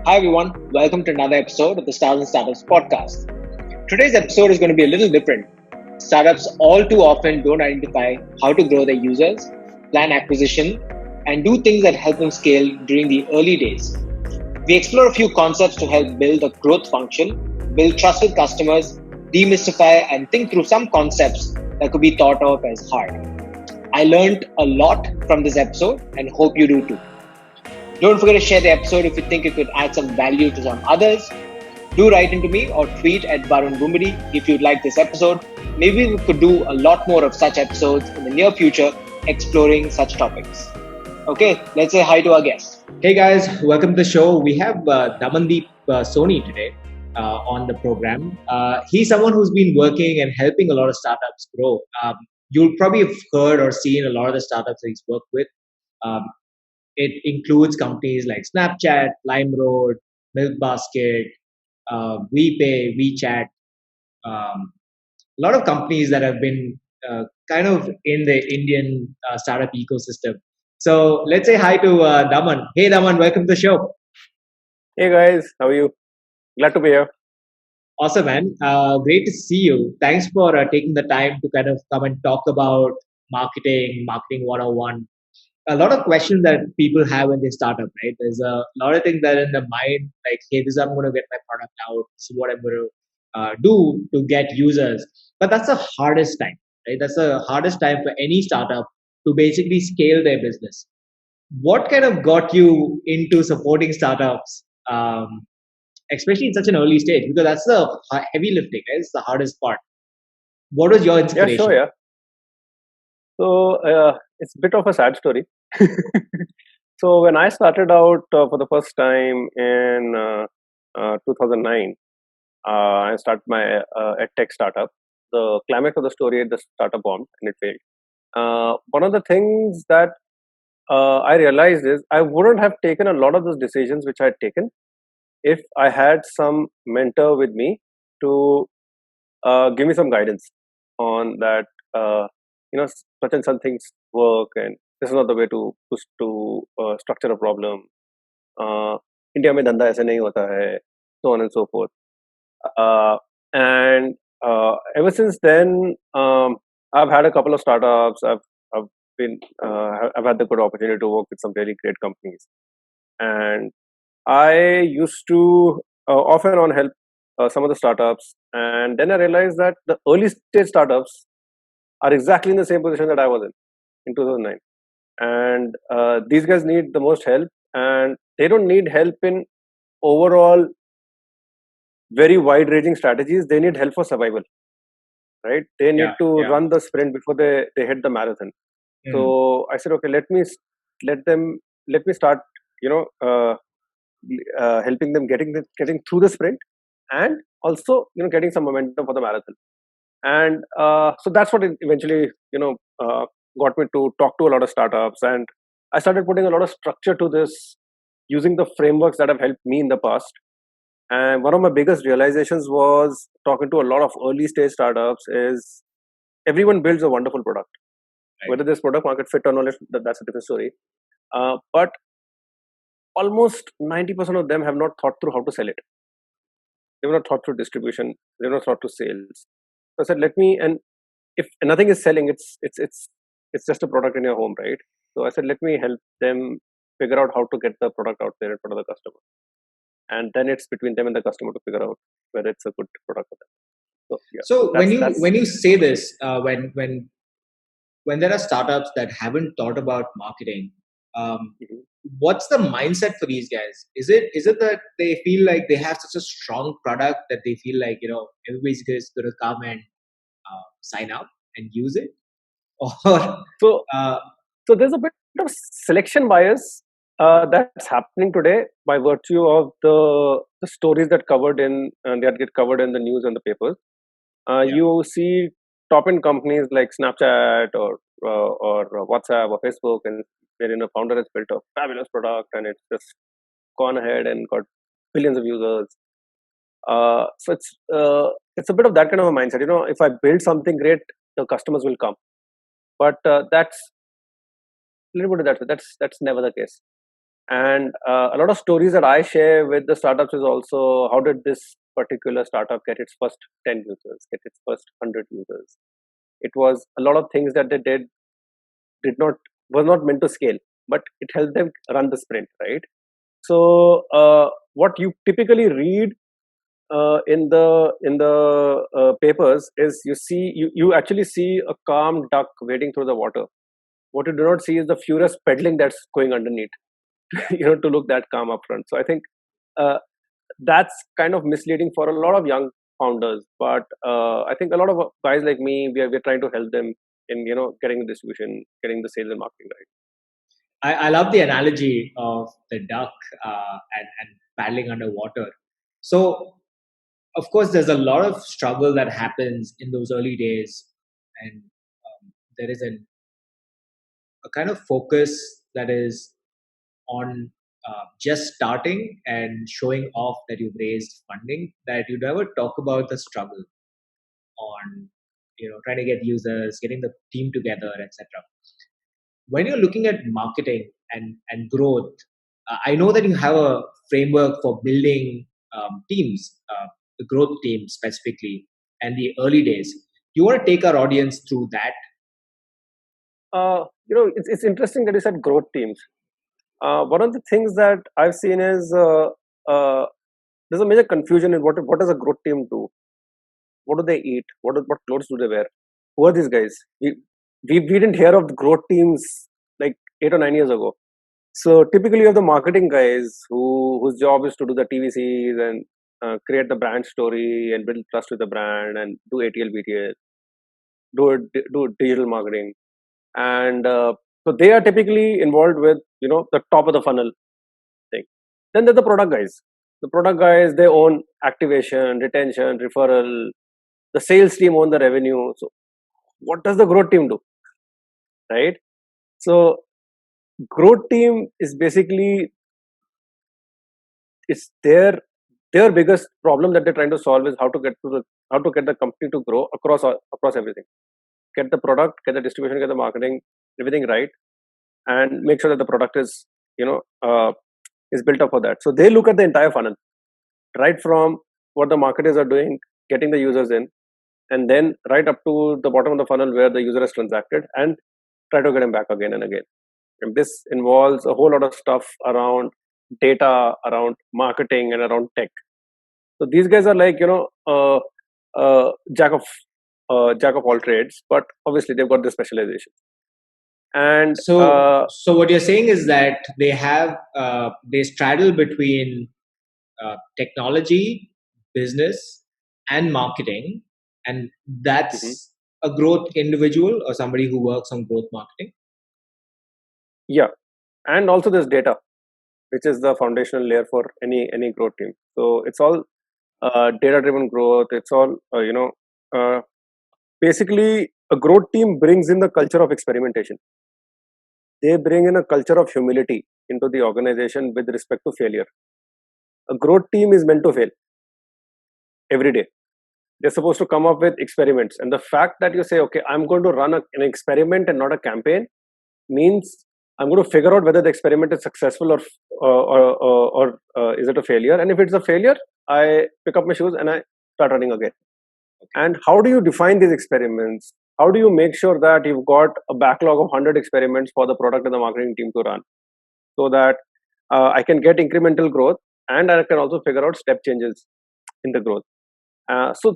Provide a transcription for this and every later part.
Hi everyone, welcome to another episode of the Stars and Startups podcast. Today's episode is going to be a little different. Startups all too often don't identify how to grow their users, plan acquisition, and do things that help them scale during the early days. We explore a few concepts to help build a growth function, build trust with customers, demystify and think through some concepts that could be thought of as hard. I learned a lot from this episode and hope you do too. Don't forget to share the episode if you think it could add some value to some others. Do write into me or tweet at Varun Gumbadi if you'd like this episode. Maybe we could do a lot more of such episodes in the near future, exploring such topics. Okay, let's say hi to our guest. Hey guys, welcome to the show. We have Damandeep Soni today on the program. He's someone who's been working and helping a lot of startups grow. You'll probably have heard or seen a lot of the startups that he's worked with. Um, it includes companies like Snapchat, LimeRoad, Milkbasket, WePay, WeChat. A lot of companies that have been kind of in the Indian startup ecosystem. So let's say hi to Daman. Hey Daman, welcome to the show. Hey guys, how are you? Glad to be here. Awesome, man. Great to see you. Thanks for taking the time to kind of come and talk about marketing 101. A lot of questions that people have when they start up, right? There's a lot of things that are in the mind, like, hey, this is how I'm going to get my product out. This is what I'm going to do to get users. But that's the hardest time, right? That's the hardest time for any startup to basically scale their business. What kind of got you into supporting startups, especially in such an early stage? Because that's the heavy lifting, right? It's the hardest part. What was your inspiration? Yeah, sure, yeah. So it's a bit of a sad story. So when I started out for the first time in 2009, I started my edtech startup. The climax of the story, the startup bombed and it failed. One of the things that I realized is I wouldn't have taken a lot of those decisions which I had taken if I had some mentor with me to give me some guidance on that. Such and some things work, and this is not the way to structure a problem. India में धंधा ऐसे नहीं होता है, so on and so forth. And ever since then, I've had a couple of startups. I've had the good opportunity to work with some really great companies, and I used to off and on help some of the startups, and then I realized that the early stage startups are exactly in the same position that I was in 2009, and these guys need the most help, and they don't need help in overall very wide-ranging strategies. They need help for survival, right? They need to run the sprint before they hit the marathon. So I said, okay, let me start, helping them getting through the sprint, and also getting some momentum for the marathon. And so that's what it eventually got me to talk to a lot of startups, and I started putting a lot of structure to this using the frameworks that have helped me in the past. And one of my biggest realizations was talking to a lot of early stage startups is everyone builds a wonderful product. Right. Whether this product market fit or not, that's a different story. But almost 90% of them have not thought through how to sell it. They've not thought through distribution. They've not thought through sales. So I said, and if nothing is selling, it's just a product in your home, right? So I said, let me help them figure out how to get the product out there in front of the customer. And then it's between them and the customer to figure out whether it's a good product for them. So when you say this, when there are startups that haven't thought about marketing, what's the mindset for these guys? Is it that they feel like they have such a strong product that they feel like everybody's going to come and sign up and use it, or so there's a bit of selection bias that's happening today by virtue of the stories that get covered in the news and the papers. You see top end companies like Snapchat or WhatsApp or Facebook, and wherein a founder has built a fabulous product and it's just gone ahead and got billions of users. So it's a bit of that kind of a mindset. If I build something great, the customers will come. But that's a little bit of that. That's never the case. And a lot of stories that I share with the startups is also, how did this particular startup get its first 10 users, get its first 100 users? It was a lot of things that they did not was not meant to scale, but it helped them run the sprint, right? So what you typically read in the papers is, you actually see a calm duck wading through the water. What you do not see is the furious pedaling that's going underneath, to look that calm up front. So I think uh, that's kind of misleading for a lot of young founders. But I think a lot of guys like me, we're trying to help them in getting the distribution, getting the sales and marketing right. I love the analogy of the duck and paddling underwater. So, of course, there's a lot of struggle that happens in those early days, and there is a kind of focus that is on just starting and showing off that you've raised funding, that you never talk about the struggle on trying to get users, getting the team together, etc. When you're looking at marketing and growth, I know that you have a framework for building teams, the growth team specifically, and the early days. You want to take our audience through that? It's interesting that you said growth teams. One of the things that I've seen is there's a major confusion in what does a growth team do? What do they eat? What clothes do they wear? Who are these guys? We didn't hear of the growth teams like 8 or 9 years ago. So typically, you have the marketing guys whose job is to do the TVCs and create the brand story and build trust with the brand and do ATL, BTL, do digital marketing, and so they are typically involved with the top of the funnel thing. Then there's the product guys. The product guys, they own activation, retention, referral. The sales team own the revenue. So what does the growth team do, right? So growth team is basically, it's their biggest problem that they're trying to solve is how to get the company to grow across everything. Get the product, get the distribution, get the marketing, everything right, and make sure that the product is is built up for that. So they look at the entire funnel, right from what the marketers are doing, getting the users in, and then right up to the bottom of the funnel where the user has transacted, and try to get him back again and again. And this involves a whole lot of stuff around data, around marketing, and around tech. So these guys are like jack of all trades, but obviously they've got the specialization. And So what you're saying is that they straddle between technology, business, and marketing, and that's Mhm. a growth individual or somebody who works on growth marketing. Yeah, and also there's data, which is the foundational layer for any growth team. So it's all data driven growth. It's all basically a growth team brings in the culture of experimentation. They bring in a culture of humility into the organization with respect to failure. A growth team is meant to fail every day. They're supposed to come up with experiments, and the fact that you say, okay, I'm going to run an experiment and not a campaign, means I'm going to figure out whether the experiment is successful or is it a failure. And if it's a failure, I pick up my shoes and I start running again. And how do you define these experiments? How do you make sure that you've got a backlog of 100 experiments for the product and the marketing team to run, so that I can get incremental growth, and I can also figure out step changes in the growth. So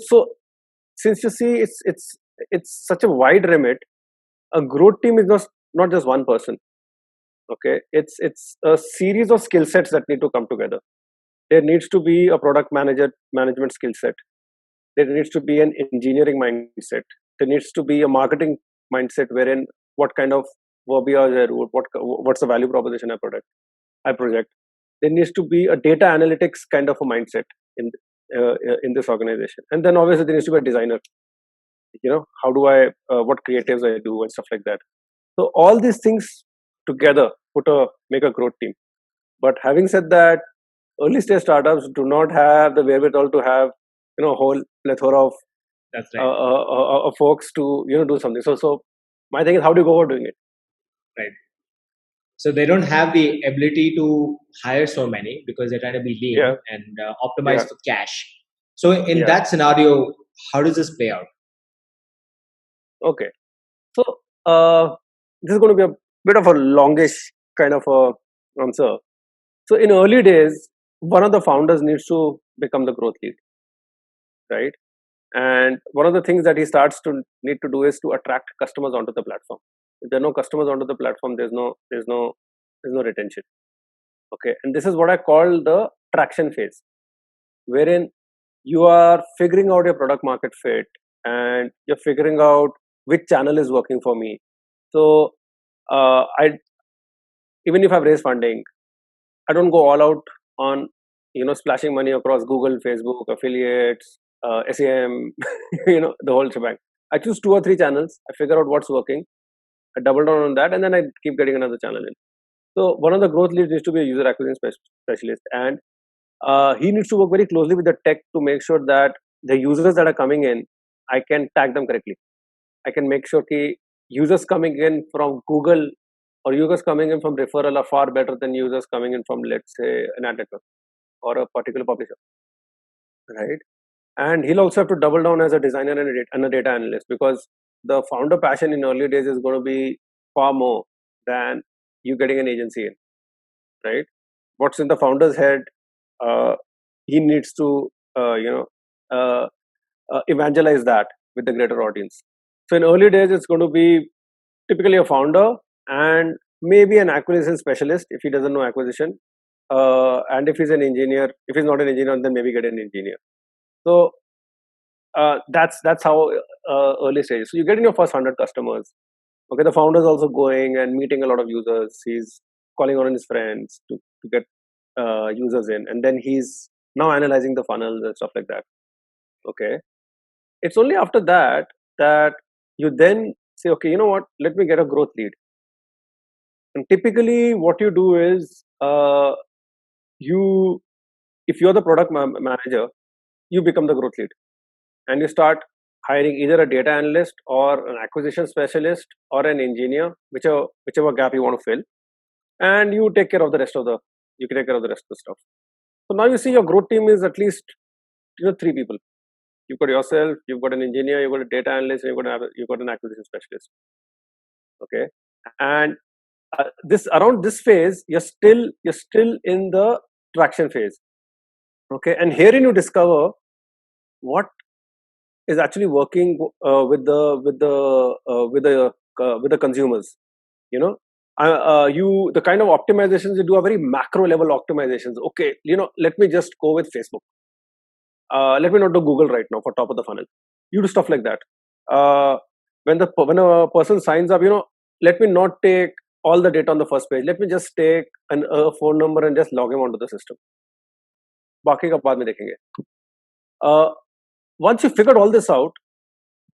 since you see, it's such a wide remit. A growth team is not just one person. Okay, it's a series of skill sets that need to come together. There needs to be a product management skill set. There needs to be an engineering mindset. There needs to be a marketing mindset, wherein what kind of verbiage I wrote, what's the value proposition I project. There needs to be a data analytics kind of a mindset in this organization, and then obviously there needs to be a designer. How do I what creatives I do and stuff like that. So all these things together make a growth team. But having said that, early stage startups do not have the wherewithal to have a whole plethora of That's right. folks to do something. So my thing is, how do you go about doing it? Right. So they don't have the ability to hire so many because they're trying to be lean Yeah, and optimize yeah, for cash. So in yeah. that scenario, how does this play out? Okay. So this is going to be a bit of a longish kind of a answer. So in early days, one of the founders needs to become the growth lead, right? And one of the things that he starts to need to do is to attract customers onto the platform. If there are no customers onto the platform, there's no retention. Okay, and this is what I call the traction phase, wherein you are figuring out your product market fit and you're figuring out which channel is working for me. So I even if I've raised funding, I don't go all out on splashing money across Google, Facebook, affiliates, SEM, the whole shebang. I choose 2 or 3 channels. I figure out what's working. I double down on that, and then I keep getting another channel in. So one of the growth leads needs to be a user acquisition specialist, and he needs to work very closely with the tech to make sure that the users that are coming in, I can tag them correctly. I can make sure that users coming in from Google or users coming in from referral are far better than users coming in from, let's say, an ad network or a particular publisher, right? And he'll also have to double down as a designer and a data analyst, because the founder passion in early days is going to be far more than you getting an agency in, right? What's in the founder's head, uh, he needs to uh, evangelize that with the greater audience. So in early days, it's going to be typically a founder and maybe an acquisition specialist if he doesn't know acquisition. And if he's an engineer, if he's not an engineer, then maybe get an engineer. So that's how early stages. So you get in your first 100 customers. Okay, the founder is also going and meeting a lot of users. He's calling on his friends to get users in, and then he's now analyzing the funnels and stuff like that. Okay, it's only after that that you then say, okay, you know what? Let me get a growth lead. And typically, what you do is you, if you're the product manager, you become the growth lead, and you start hiring either a data analyst or an acquisition specialist or an engineer, whichever gap you want to fill, and you take care of the rest of the you can take care of the rest of the stuff. So now you see your growth team is at least 3 people. You've got yourself, you've got an engineer, you've got a data analyst, and you've got an acquisition specialist. Okay, and this around this phase, you're still in the traction phase. Okay, and herein you discover what is actually working with the consumers. You know, you the kind of optimizations you do are very macro level optimizations. Okay, let me just go with Facebook. Let me not do Google right now for top of the funnel. You do stuff like that. When a person signs up, let me not take all the data on the first page. Let me just take a phone number and just log him onto the system. बाकी का बाद में देखेंगे. Once you figured all this out,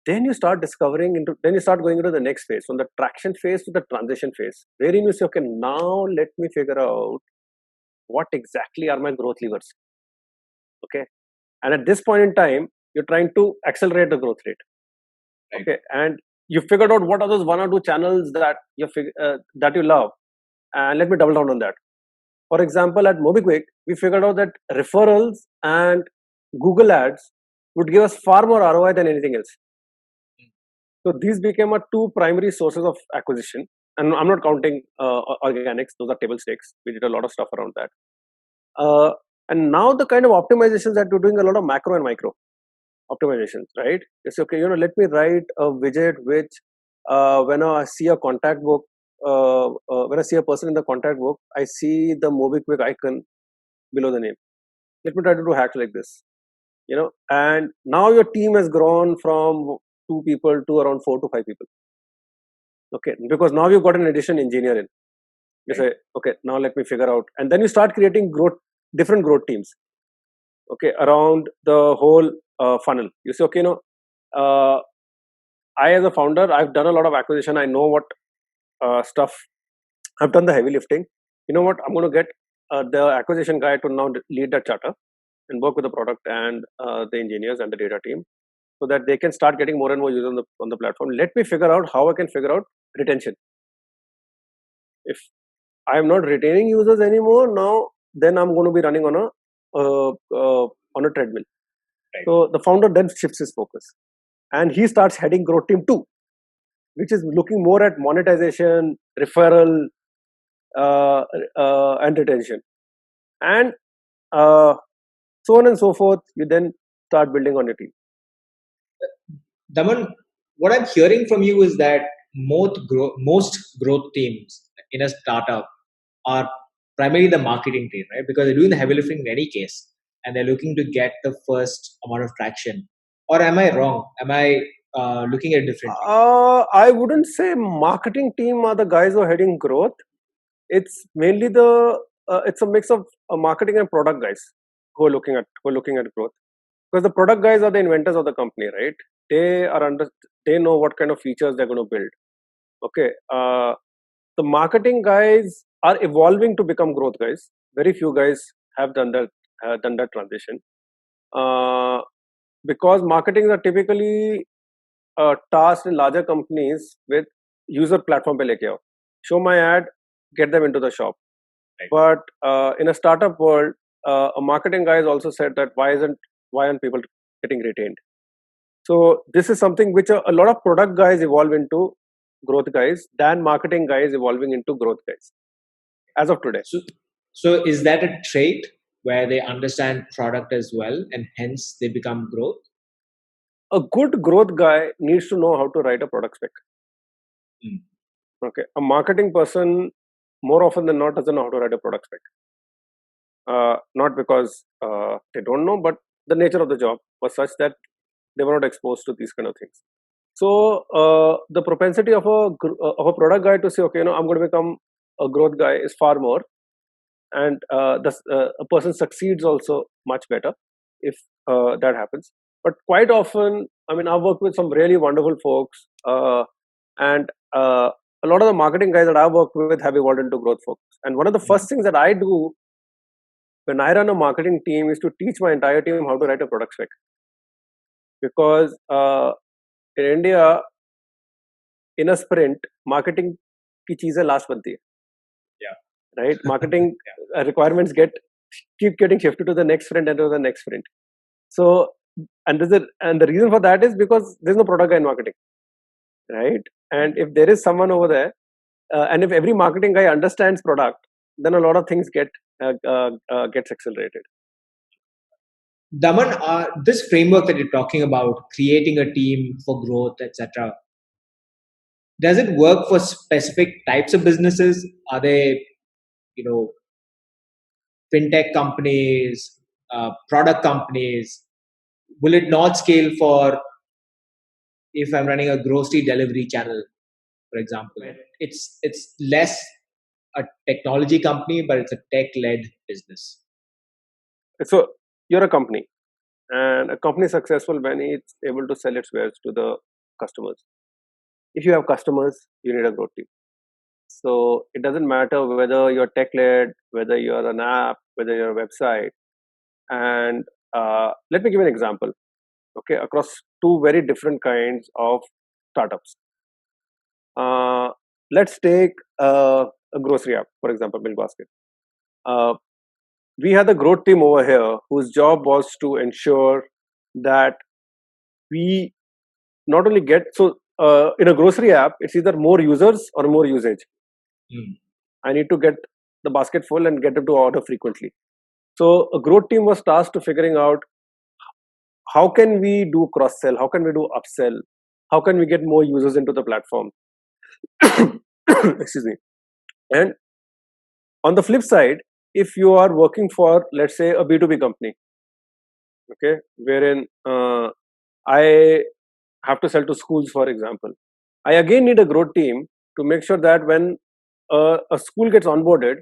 then you start going into the next phase, from the traction phase to the transition phase, wherein you say, okay, now let me figure out what exactly are my growth levers. Okay, and at this point in time, you're trying to accelerate the growth rate. Right. Okay, and you figured out what are those 1 or 2 channels that that you love, and let me double down on that. For example, at MobiKwik, we figured out that referrals and Google Ads would give us far more ROI than anything else. So these became our 2 primary sources of acquisition, and I'm not counting organics; those are table stakes. We did a lot of stuff around that. And now the kind of optimizations that we're doing, a lot of macro and micro optimizations, right? It's okay, let me write a widget which, when I see a contact book, when I see a person in the contact book, I see the MobiKwik icon below the name. Let me try to do hacks like this, and now your team has grown from 2 people to around 4 to 5 people. Okay, because now you've got an additional engineer in. You say, okay, now let me figure out, and then you start creating different growth teams. Okay, around the whole funnel. You say, okay, I as a founder, I've done a lot of acquisition. I know what stuff. I've done the heavy lifting. You know what? I'm going to get the acquisition guy to now lead that charter and work with the product and the engineers and the data team, so that they can start getting more and more users on the platform. Let me figure out how I can figure out retention. If I am not retaining users anymore. Now, then I'm going to be running on a treadmill. Right. So the founder then shifts his focus, and he starts heading growth team 2, which is looking more at monetization, referral, and retention, and so on and so forth. You then start building on your team. Daman, what I'm hearing from you is that most growth teams in a startup are primarily the marketing team, right? Because they're doing the heavy lifting in any case, and they're looking to get the first amount of traction. Or am I wrong? Am I looking at it differently? I wouldn't say marketing team are the guys who are heading growth. It's mainly it's a mix of marketing and product guys who are looking at growth, because the product guys are the inventors of the company, right? They know what kind of features they're going to build. Okay, the marketing guys are evolving to become growth guys. Very few guys have done that transition, because marketing are typically tasked in larger companies with user platform pe leke aao. Show my ad, get them into the shop. Right. But in a startup world, a marketing guy has also said that why aren't people getting retained? So this is something which a lot of product guys evolve into growth guys than marketing guys evolving into growth guys as of today. So is that a trait where they understand product as well, and hence they become growth? A good growth guy needs to know how to write a product spec. Okay, a marketing person more often than not doesn't know how to write a product spec. Not because they don't know, but the nature of the job was such that they were not exposed to these kind of things. So the propensity of a product guy to say, okay, I'm going to become a growth guy is far more, and a person succeeds also much better if that happens. But quite often, I mean, I've worked with some really wonderful folks, and a lot of the marketing guys that I've worked with have evolved into growth folks. And one of the first things that I do when I run a marketing team is to teach my entire team how to write a product spec. Because in India, in a sprint, marketing की चीजें last बनती है. Yeah. Right? Marketing requirements keep getting shifted to the next sprint and to the next sprint. So, and the reason for that is because there's no product guy in marketing, right? And if there is someone over there, and if every marketing guy understands product, then a lot of things gets accelerated. Daman, this framework that you're talking about, creating a team for growth, etc., does it work for specific types of businesses? Are they, fintech companies, product companies? Will it not scale for if I'm running a grocery delivery channel, for example? It's less a technology company, but it's a tech-led business. So you're a company, and a company is successful when it's able to sell its wares to the customers. If you have customers, you need a growth team. So it doesn't matter whether you're tech-led, whether you're an app, whether you're a website. And let me give you an example. Okay, across two very different kinds of startups. Let's take a grocery app, for example, BilkBasket. We had a growth team over here whose job was to ensure that we not only get, in a grocery app, it's either more users or more usage. I need to get the basket full and get them to order frequently. So a growth team was tasked to figuring out how can we do cross-sell, how can we do upsell, how can we get more users into the platform. Excuse me. And on the flip side, if you are working for, let's say, a B2B company, okay, wherein I have to sell to schools, for example, I again need a growth team to make sure that when a school gets onboarded,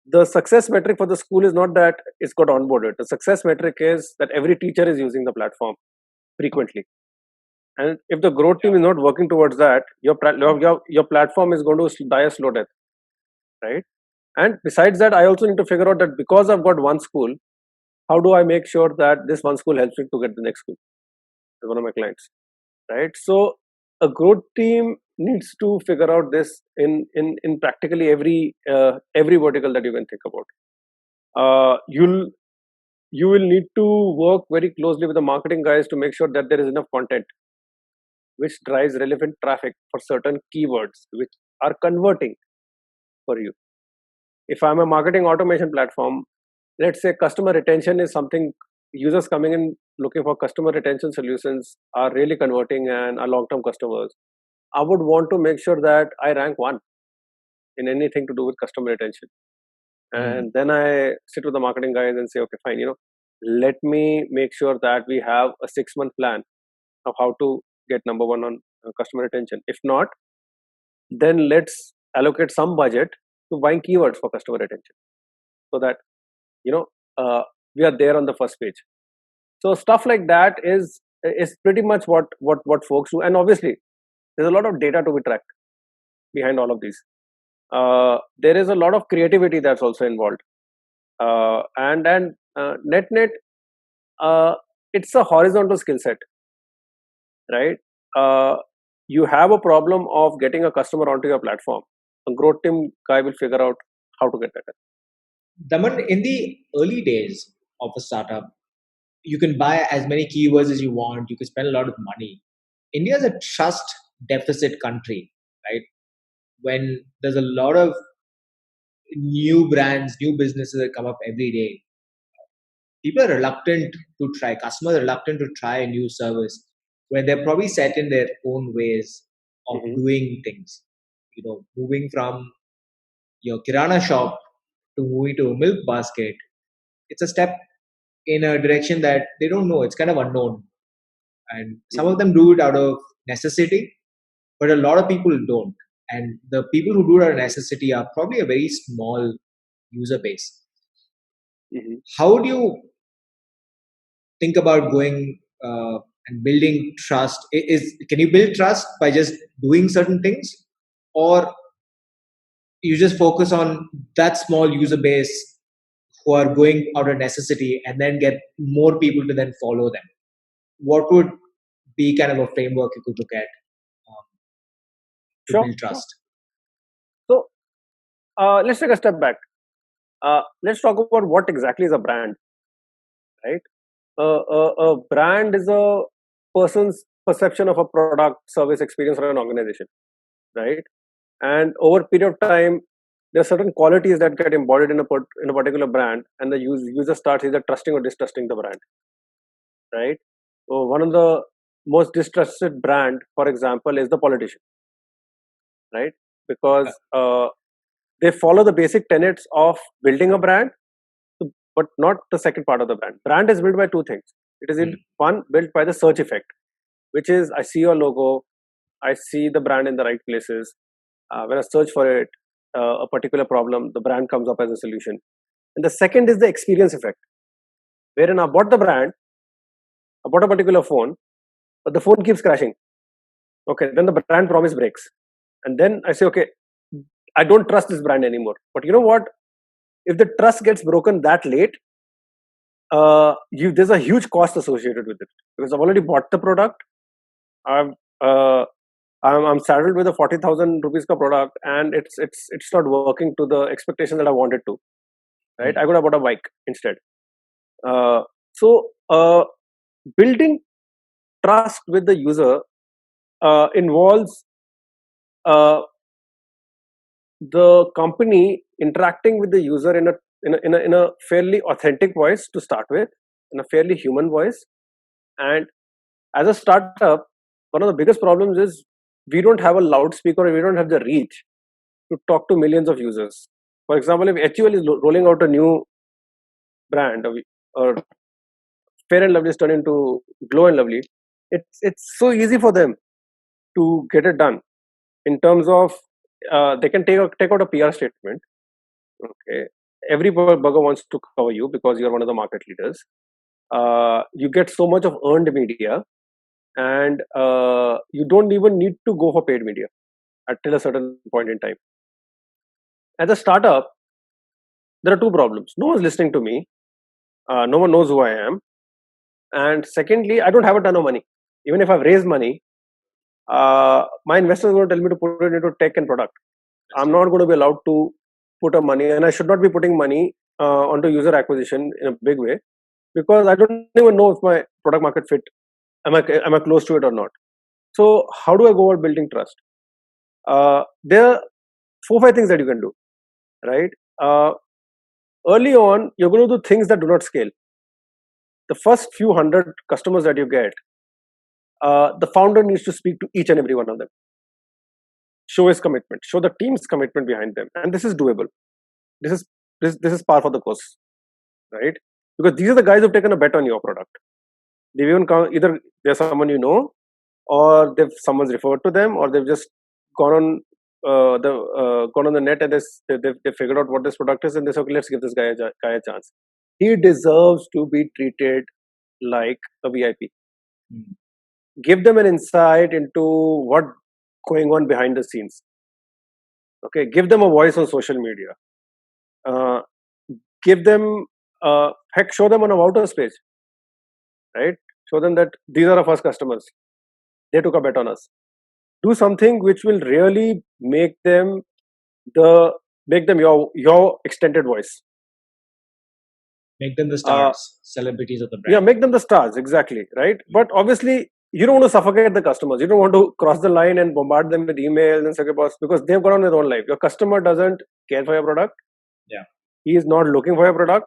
the success metric for the school is not that it's got onboarded. The success metric is that every teacher is using the platform frequently. And if the growth team is not working towards that, your platform is going to die a slow death, right? And besides that, I also need to figure out that because I've got one school, how do I make sure that this one school helps me to get the next school as one of my clients, right? So a growth team needs to figure out this in practically every vertical that you can think about. You will need to work very closely with the marketing guys to make sure that there is enough content which drives relevant traffic for certain keywords which are converting for you. If I'm a marketing automation platform, let's say customer retention is something, users coming in looking for customer retention solutions are really converting and are long-term customers. I would want to make sure that I rank one in anything to do with customer retention. And then I sit with the marketing guys and say, okay, fine, let me make sure that we have a 6-month plan of how to get number one on customer retention. If not, then let's allocate some budget to buying keywords for customer retention, so that we are there on the first page. So stuff like that is pretty much what folks do. And obviously, there's a lot of data to be tracked behind all of these. There is a lot of creativity that's also involved, and net, it's a horizontal skill set, right? You have a problem of getting a customer onto your platform. A growth team guy will figure out how to get that done. Daman, in the early days of a startup, you can buy as many keywords as you want. You can spend a lot of money. India is a trust deficit country, right? When there's a lot of new brands, new businesses that come up every day, people are reluctant to try. Customers are reluctant to try a new service when they're probably set in their own ways of doing things. Moving from your kirana shop to moving to a milk basket, it's a step in a direction that they don't know. It's kind of unknown. And some of them do it out of necessity, but a lot of people don't. And the people who do it out of necessity are probably a very small user base. How do you think about going and building trust? Can you build trust by just doing certain things, or you just focus on that small user base who are going out of necessity and then get more people to then follow them? What would be kind of a framework you could look at to build trust? So let's take a step back. Let's talk about what exactly is a brand, right? A brand is a person's perception of a product, service, experience, or an organization, right? And over a period of time, there are certain qualities that get embodied in a particular brand, and the user starts either trusting or distrusting the brand, right? So one of the most distrusted brand, for example, is the politician, right? Because they follow the basic tenets of building a brand, but not the second part of the brand. Brand is built by two things. It is one, built by the search effect, which is I see your logo, I see the brand in the right places. When I search for it, a particular problem, the brand comes up as a solution. And the second is the experience effect, wherein I bought the brand, I bought a particular phone, but the phone keeps crashing. Okay, then the brand promise breaks. And then I say, okay, I don't trust this brand anymore. But you know what? If the trust gets broken that late, there's a huge cost associated with it, because I've already bought the product. I'm saddled with a 40,000 rupees ka product, and it's not working to the expectation that I wanted to. Right? I could have bought a bike instead. So building trust with the user involves the company interacting with the user in a fairly authentic voice to start with, in a fairly human voice. And as a startup, one of the biggest problems is we don't have a loudspeaker, or we don't have the reach to talk to millions of users. For example, if HUL is rolling out a new brand, or Fair and Lovely is turned into Glow and Lovely, it's so easy for them to get it done in terms of they can take out a PR statement. Okay, every burger wants to cover you because you're one of the market leaders. You get so much of earned media, and you don't even need to go for paid media till a certain point in time. As a startup, there are two problems. No one's listening to me. No one knows who I am. And secondly, I don't have a ton of money. Even if I've raised money, my investor is going to tell me to put it into tech and product. I'm not going to be allowed to put up money, and I should not be putting money onto user acquisition in a big way, because I don't even know if my product market fit, am I close to it or not. So how do I go about building trust? There are 4-5 things that you can do, right? Early on, you're going to do things that do not scale. The first few hundred customers that you get, the founder needs to speak to each and every one of them, show his commitment, show the team's commitment behind them, and this is doable. This is par for the course, right? Because these are the guys who've taken a bet on your product. They've even come, either they're someone you know, or someone's referred to them, or they've just gone on gone on the net and they figured out what this product is, and they say, okay, let's give this guy a chance. He deserves to be treated like a VIP. Give them an insight into what going on behind the scenes. Okay, give them a voice on social media. Give them heck, show them on a Wouters page, right? Show them that these are our first customers. They took a bet on us. Do something which will really make them your extended voice. Make them the stars, celebrities of the brand. Yeah, make them the stars, exactly, right? But obviously, you don't want to suffocate the customers. You don't want to cross the line and bombard them with emails and such, because they've got on their own life. Your customer doesn't care for your product. Yeah, he is not looking for your product.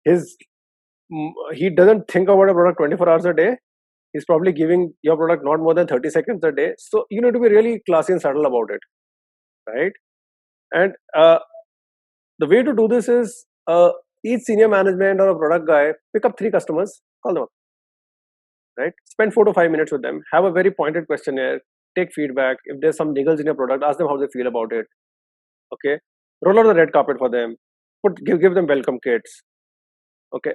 He doesn't think about a product 24 hours a day. He's probably giving your product not more than 30 seconds a day. So you need to be really classy and subtle about it, right? And the way to do this is each senior management or a product guy, pick up 3 customers, call them up, right? Spend 4 to 5 minutes with them, have a very pointed questionnaire, take feedback. If there's some niggles in your product, ask them how they feel about it. Okay, roll out the red carpet for them, give them welcome kits. Okay,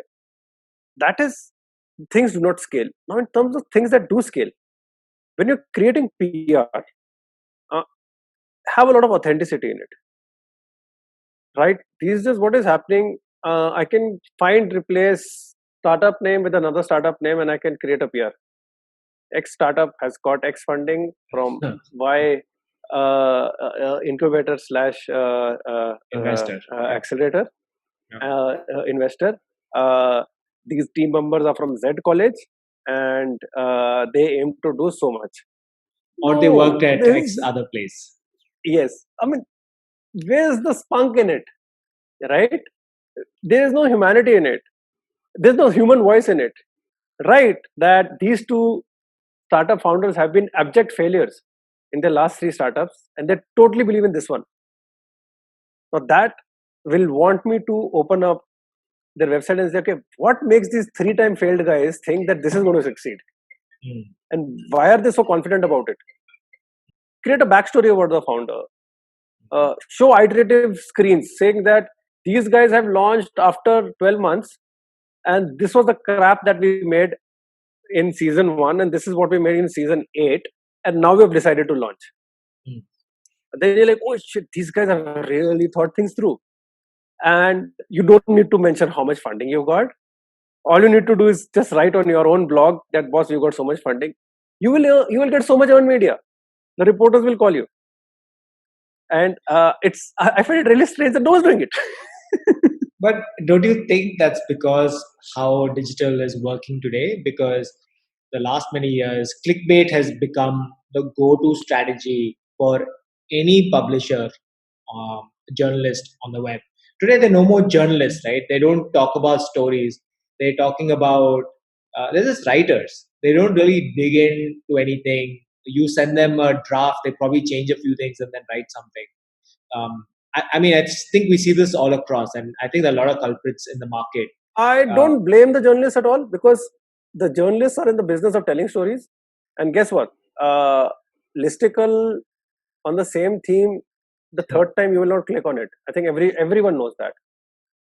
that is, things do not scale. Now, in terms of things that do scale, when you're creating PR, have a lot of authenticity in it, right? These days, what is happening? I can replace startup name with another startup name, and I can create a PR. X startup has got X funding from Y incubator / investor, accelerator, investor. These team members are from Z college, and they aim to do so much. Or they worked at X other place. Yes, I mean, where's the spunk in it, right? There is no humanity in it. There's no human voice in it, right? That these 2 startup founders have been abject failures in their last 3 startups, and they totally believe in this one. Now that will want me to open up their website and say, okay, what makes these 3-time failed guys think that this is going to succeed? And why are they so confident about it? Create a backstory about the founder. Show iterative screens saying that these guys have launched after 12 months, and this was the crap that we made in season 1, and this is what we made in season 8, and now we have decided to launch. Then you're like, oh shit, these guys have really thought things through. And you don't need to mention how much funding you got. All you need to do is just write on your own blog that, boss, you got so much funding. You will get so much on media. The reporters will call you. And I find it really strange that no one's doing it. But don't you think that's because how digital is working today? Because the last many years, clickbait has become the go-to strategy for any publisher, journalist on the web. Today, there are no more journalists, right? They don't talk about stories. They're talking about, they're just writers. They don't really dig into anything. You send them a draft, they probably change a few things and then write something. I mean, I just think we see this all across, and I think there are a lot of culprits in the market. I don't blame the journalists at all, because the journalists are in the business of telling stories. And guess what? Listicle on the same theme, the third time you will not click on it. I think everyone knows that.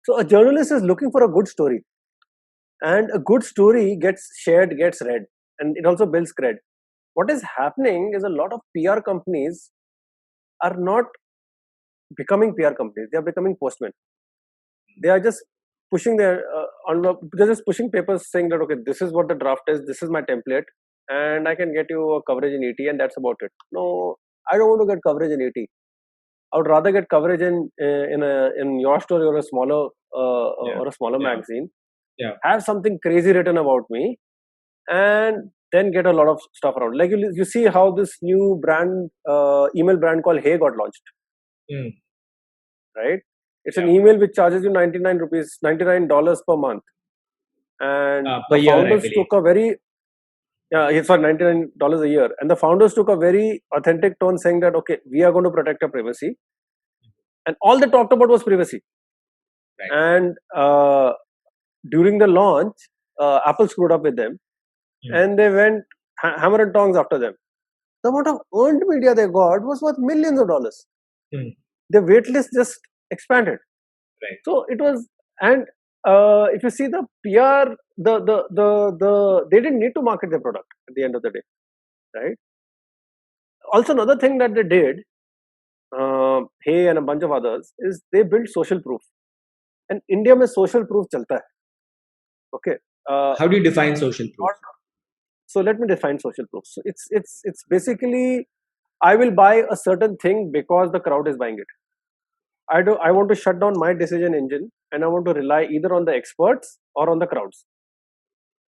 So a journalist is looking for a good story, and a good story gets shared, gets read, and it also builds cred. What is happening is a lot of PR companies are not becoming PR companies. They are becoming postmen. They are just pushing their they're just pushing papers saying that, okay, this is what the draft is, this is my template, and I can get you a coverage in ET, and that's about it. No, I don't want to get coverage in ET. I would rather get coverage in your story or a smaller Yeah. or a smaller Yeah. magazine. Yeah. Have something crazy written about me, and then get a lot of stuff around. Like you see how this new brand, email brand called Hey got launched, Mm. right? It's an Yeah. email which charges you $99 per month, and Per the year, I founders believe. took a very it's for $99 a year, and the founders took a very authentic tone, saying that okay, we are going to protect your privacy, and all they talked about was privacy. Right. And during the launch, Apple screwed up with them, and they went hammer and tongs after them. The amount of earned media they got was worth millions of dollars. Mm. The waitlist just expanded. Right. So it was, and if you see the PR, they didn't need to market their product at the end of the day, right? Also, another thing that they did, Hey and a bunch of others, is they built social proof. And India mein social proof chalta hai. Okay. How do you define social proof? So let me define social proof. So it's basically, I will buy a certain thing because the crowd is buying it. I want to shut down my decision engine, and I want to rely either on the experts or on the crowds,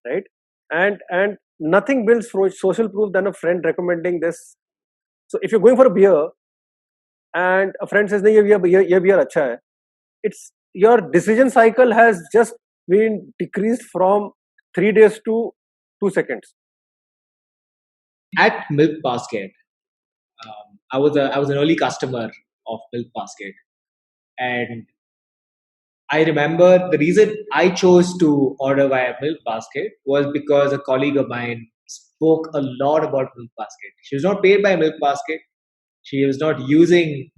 right? And nothing builds social proof than a friend recommending this. So if you're going for a beer and a friend says, "No, ये beer अच्छा है," it's your decision cycle has just been decreased from 3 days to 2 seconds. At Milk Basket, I was an early customer of Milk Basket, and I remember the reason I chose to order via Milk Basket was because a colleague of mine spoke a lot about Milk Basket. She was not paid by Milk Basket. She was not using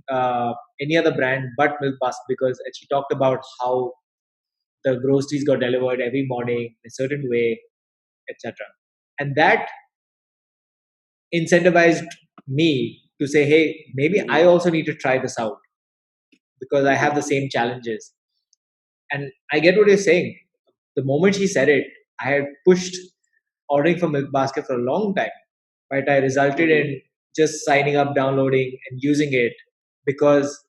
any other brand but Milk Basket because she talked about how the groceries got delivered every morning in a certain way, etc. And that incentivized me to say, hey, maybe I also need to try this out because I have the same challenges. And I get what you're saying. The moment she said it, I had pushed ordering from Milk Basket for a long time, but I resulted in just signing up, downloading, and using it because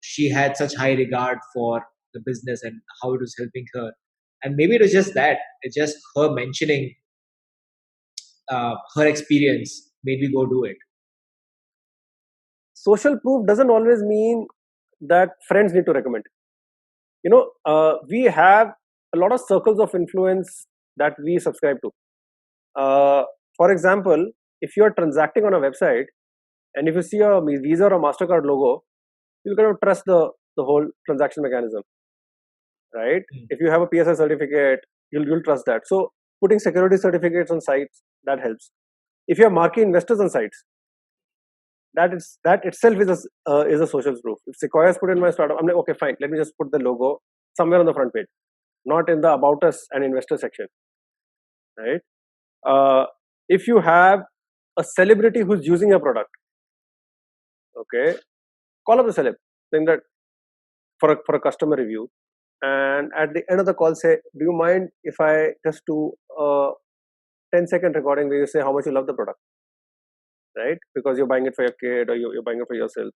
she had such high regard for the business and how it was helping her. And maybe it was just that, it's just her mentioning her experience made me go do it. Social proof doesn't always mean that friends need to recommend it. We have a lot of circles of influence that we subscribe to. For example, if you are transacting on a website and if you see a Visa or MasterCard logo, you'll kind of trust the whole transaction mechanism, right? If you have a PSI certificate, you'll trust that. So putting security certificates on sites, that helps. If you have marquee investors on sites, that itself is a social proof. If Sequoia's put in my startup, I'm like, okay, fine, let me just put the logo somewhere on the front page, not in the about us and investor section, right? If you have a celebrity who's using a product, okay, call up the celeb, saying that for a customer review, and at the end of the call say, do you mind if I just do a 10-second recording where you say how much you love the product, right? Because you're buying it for your kid or you're buying it for yourself.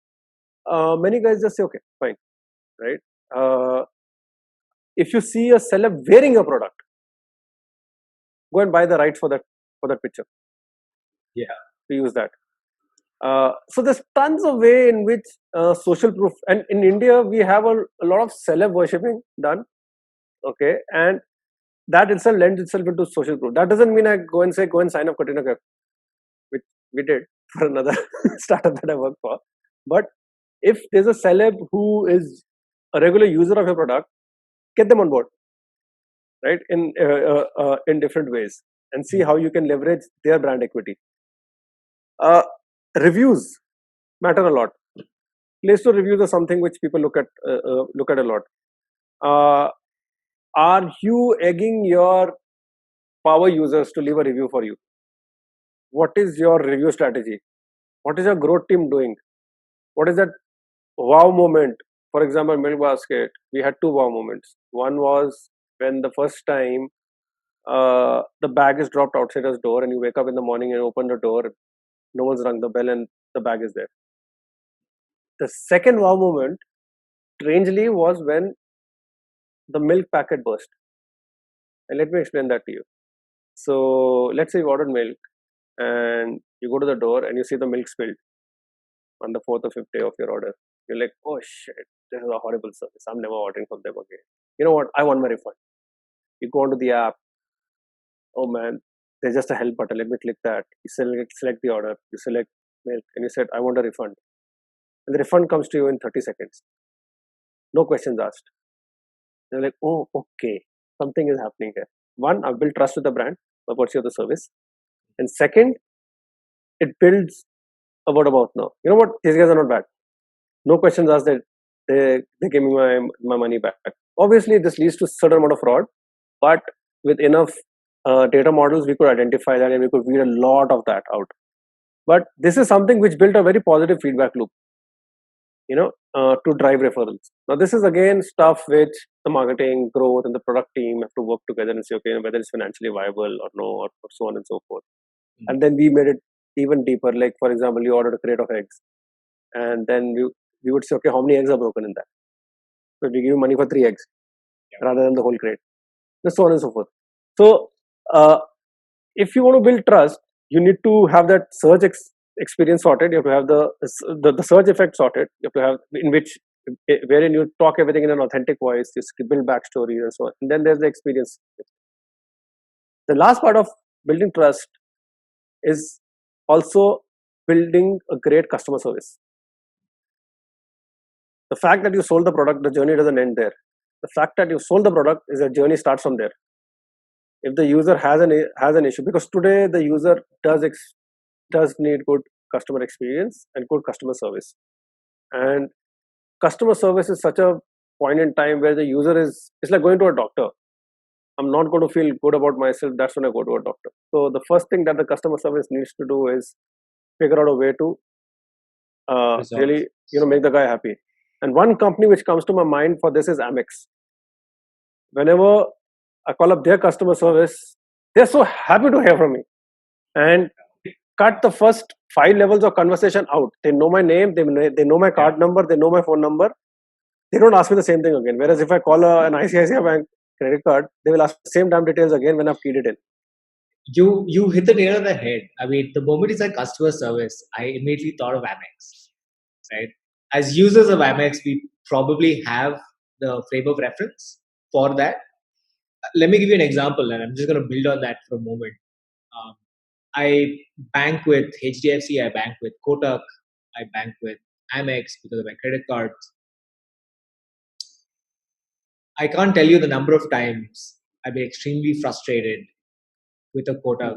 Many guys just say, okay, fine, right? If you see a celeb wearing a product, go and buy the rights for that picture. Yeah, to use that. So there's tons of way in which social proof, and in India we have a lot of celeb worshipping done, okay, and that itself lends itself into social proof. That doesn't mean I go and sign up Katrina Kaif, which we did for another startup that I work for. But if there's a celeb who is a regular user of your product, get them on board, right? In different ways, and see how you can leverage their brand equity. Reviews matter a lot. Play Store reviews are something which people look at a lot. Are you egging your power users to leave a review for you? What is your review strategy? What is your growth team doing? What is that wow moment? For example, Milk Basket, we had two wow moments. One was when the first time the bag is dropped outside his door, and you wake up in the morning and open the door, no one's rung the bell, and the bag is there. The second wow moment, strangely, was when the milk packet burst. And let me explain that to you. So let's say you ordered milk, and you go to the door and you see the milk spilled on the fourth or fifth day of your order. You're like, oh shit, this is a horrible service. I'm never ordering from them again. You know what? I want my refund. You go onto the app. Oh man, there's just a help button. Let me click that. You select the order. You select milk, and you said, I want a refund. And the refund comes to you in 30 seconds. No questions asked. You're like, oh, okay, something is happening here. One, I've built trust with the brand, by virtue of the service. And second, it builds a word of mouth now. You know what? These guys are not bad. No questions asked. That they gave me my money back. Obviously, this leads to certain amount of fraud, but with enough data models, we could identify that and we could weed a lot of that out. But this is something which built a very positive feedback loop, to drive referrals. Now, this is again stuff which the marketing, growth, and the product team have to work together and say, okay, whether it's financially viable or no, or so on and so forth. Mm. And then we made it even deeper. Like, for example, you ordered a crate of eggs, and then we would say, okay, how many eggs are broken in that? So we give you money for 3 eggs rather than the whole crate, and so on and so forth. So, if you want to build trust, you need to have that search experience sorted. You have to have the search effect sorted. You have to have wherein you talk everything in an authentic voice. You build backstories and so on. And then there's the experience. The last part of building trust is also building a great customer service. The fact that you sold the product, the journey doesn't end there. The fact that you sold the product is a journey starts from there. If the user has an issue, because today the user does need good customer experience and good customer service, and customer service is such a point in time where the user it's like going to a doctor. I'm not going to feel good about myself. That's when I go to a doctor. So the first thing that the customer service needs to do is figure out a way to really make the guy happy. And one company which comes to my mind for this is Amex. Whenever I call up their customer service, they're so happy to hear from me, and cut the first 5 levels of conversation out. They know my name, they know my card number, they know my phone number. They don't ask me the same thing again. Whereas if I call an ICICI Bank credit card, they will ask the same damn details again when I've keyed it in. You hit the nail on the head. I mean, the moment you said customer service, I immediately thought of Amex, right? As users of Amex, we probably have the frame of reference for that. Let me give you an example, and I'm just going to build on that for a moment. I bank with HDFC, I bank with Kotak, I bank with Amex because of my credit cards. I can't tell you the number of times I've been extremely frustrated with a Kotak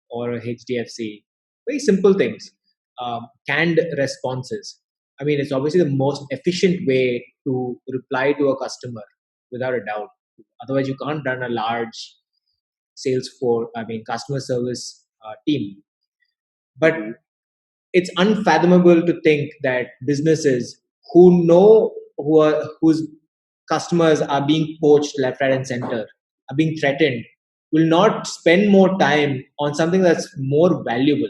or a HDFC. Very simple things. Canned responses. I mean, it's obviously the most efficient way to reply to a customer, without a doubt. Otherwise, you can't run a large customer service team. But it's unfathomable to think that businesses who know whose customers are being poached left, right, and center, are being threatened, will not spend more time on something that's more valuable.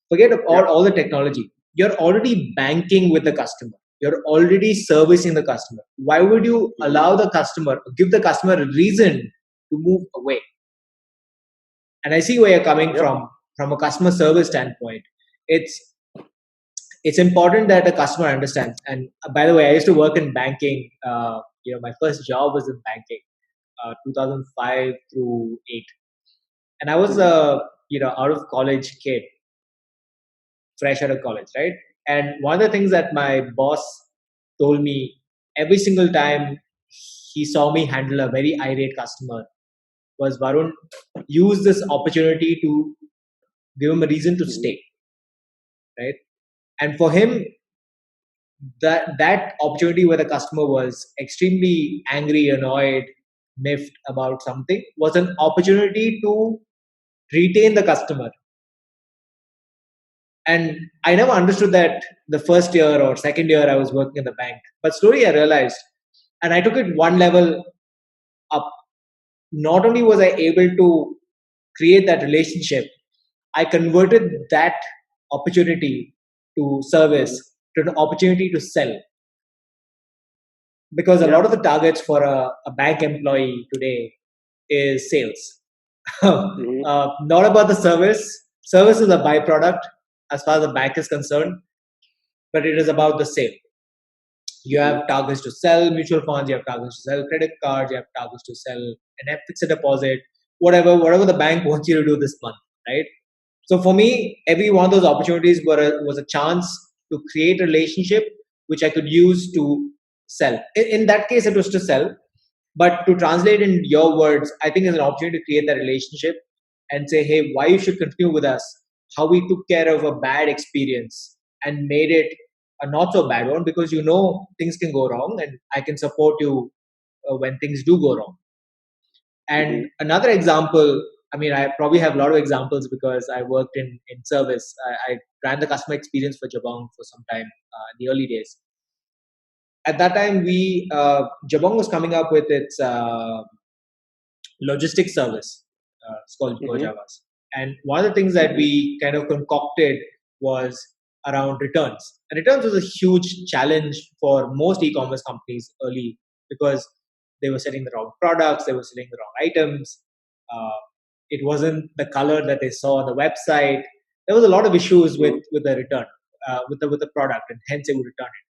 Forget all the technology. You're already banking with the customer. You're already servicing the customer. Why would you allow the customer, give the customer a reason to move away? And I see where you're coming from a customer service standpoint. It's important that a customer understands. And by the way, I used to work in banking. My first job was in banking, 2005 through 8, and I was a out of college kid, fresh out of college, right? And one of the things that my boss told me every single time he saw me handle a very irate customer was, Varun, use this opportunity to give him a reason to stay, right? And for him, that opportunity where the customer was extremely angry, annoyed, miffed about something was an opportunity to retain the customer. And I never understood that the first year or second year I was working in the bank. But slowly I realized, and I took it one level up. not only was I able to create that relationship, I converted that opportunity to service to an opportunity to sell, because a Yeah. lot of the targets for a bank employee today is sales. Not about the service. Service is a byproduct as far as the bank is concerned, but it is about the sale. You have targets to sell mutual funds, you have targets to sell credit cards, you have targets to sell an fixed deposit, whatever the bank wants you to do this month, right? So for me, every one of those opportunities was a chance to create a relationship which I could use to sell. In that case, it was to sell, but to translate in your words, I think it's an opportunity to create that relationship and say, hey, why you should continue with us, how we took care of a bad experience and made it a not so bad one, because things can go wrong and I can support you when things do go wrong. And another example, I mean, I probably have a lot of examples because I worked in service. I ran the customer experience for Jabong for some time in the early days. At that time, Jabong was coming up with its logistics service. It's called GoJavas. And one of the things that we kind of concocted was around returns. And returns was a huge challenge for most e-commerce companies early, because they were selling the wrong products, they were selling the wrong items. It wasn't the color that they saw on the website. There was a lot of issues with the return, with the product, and hence they would return it.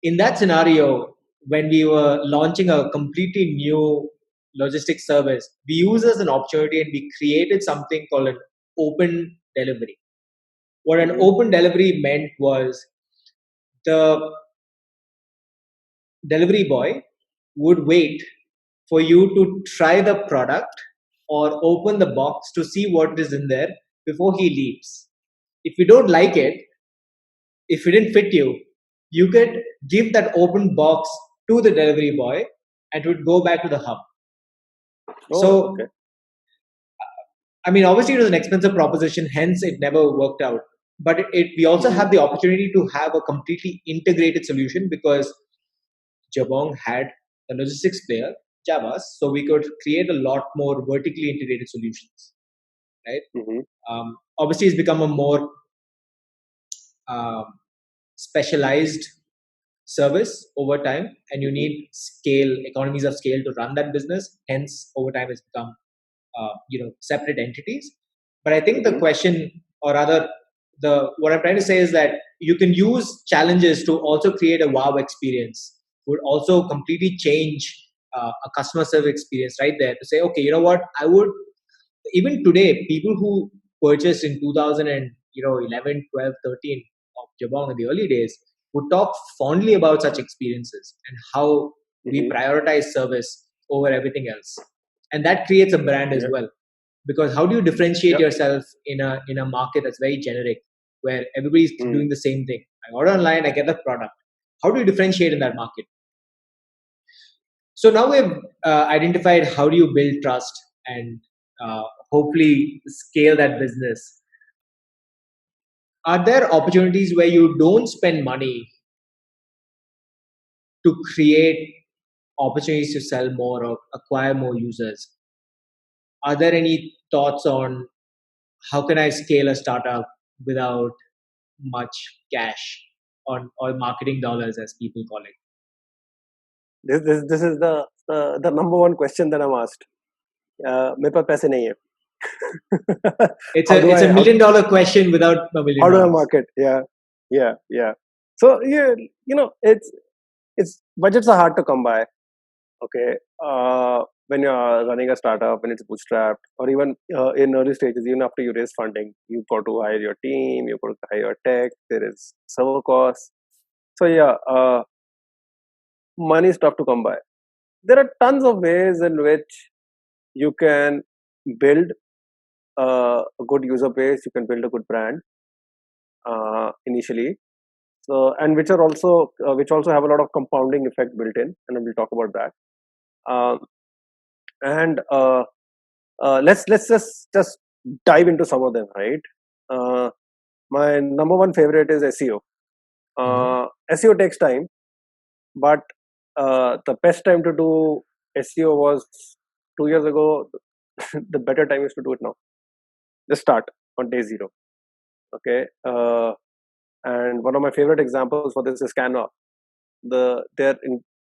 In that scenario, when we were launching a completely new logistics service, we used as an opportunity and we created something called an open delivery. What an open delivery meant was the delivery boy would wait for you to try the product or open the box to see what is in there before he leaves. If you don't like it, if it didn't fit you, you could give that open box to the delivery boy and it would go back to the hub. I mean, obviously it was an expensive proposition, hence it never worked out. But we also have the opportunity to have a completely integrated solution, because Jabong had a logistics player, Javas, so we could create a lot more vertically integrated solutions, right? Obviously, it's become a more specialized service over time, and you need economies of scale to run that business. Hence, over time, it's become separate entities. But I think the question, or rather, what I'm trying to say is that you can use challenges to also create a wow experience. Would also completely change a customer service experience right there, to say, okay, you know what, I would even today, people who purchased in 2011, 12, 13 of Jabong in the early days would talk fondly about such experiences and how we prioritize service over everything else. And that creates a brand as well. Because how do you differentiate yourself in a market that's very generic, where everybody's doing the same thing? I order online, I get the product. How do you differentiate in that market? So now we've identified how do you build trust and hopefully scale that business. Are there opportunities where you don't spend money to create opportunities to sell more or acquire more users? Are there any thoughts on how can I scale a startup without much cash or marketing dollars, as people call it? This is the number one question that I'm asked. मेरे पास पैसे नहीं है. It's a $1 million question without $1 million. How do I market? Yeah. So it's budgets are hard to come by. Okay, when you're running a startup and it's bootstrapped, or even in early stages, even after you raise funding, you've got to hire your team, you've got to hire your tech. There is server costs. So money is tough to come by. There are tons of ways in which you can build a good user base. You can build a good brand initially. So, and which also have a lot of compounding effect built in, and we'll talk about that. Let's just dive into some of them, right? My number one favorite is SEO. SEO takes time, but the best time to do SEO was 2 years ago. The better time is to do it now. Just start on day zero. Okay. And one of my favorite examples for this is Canva.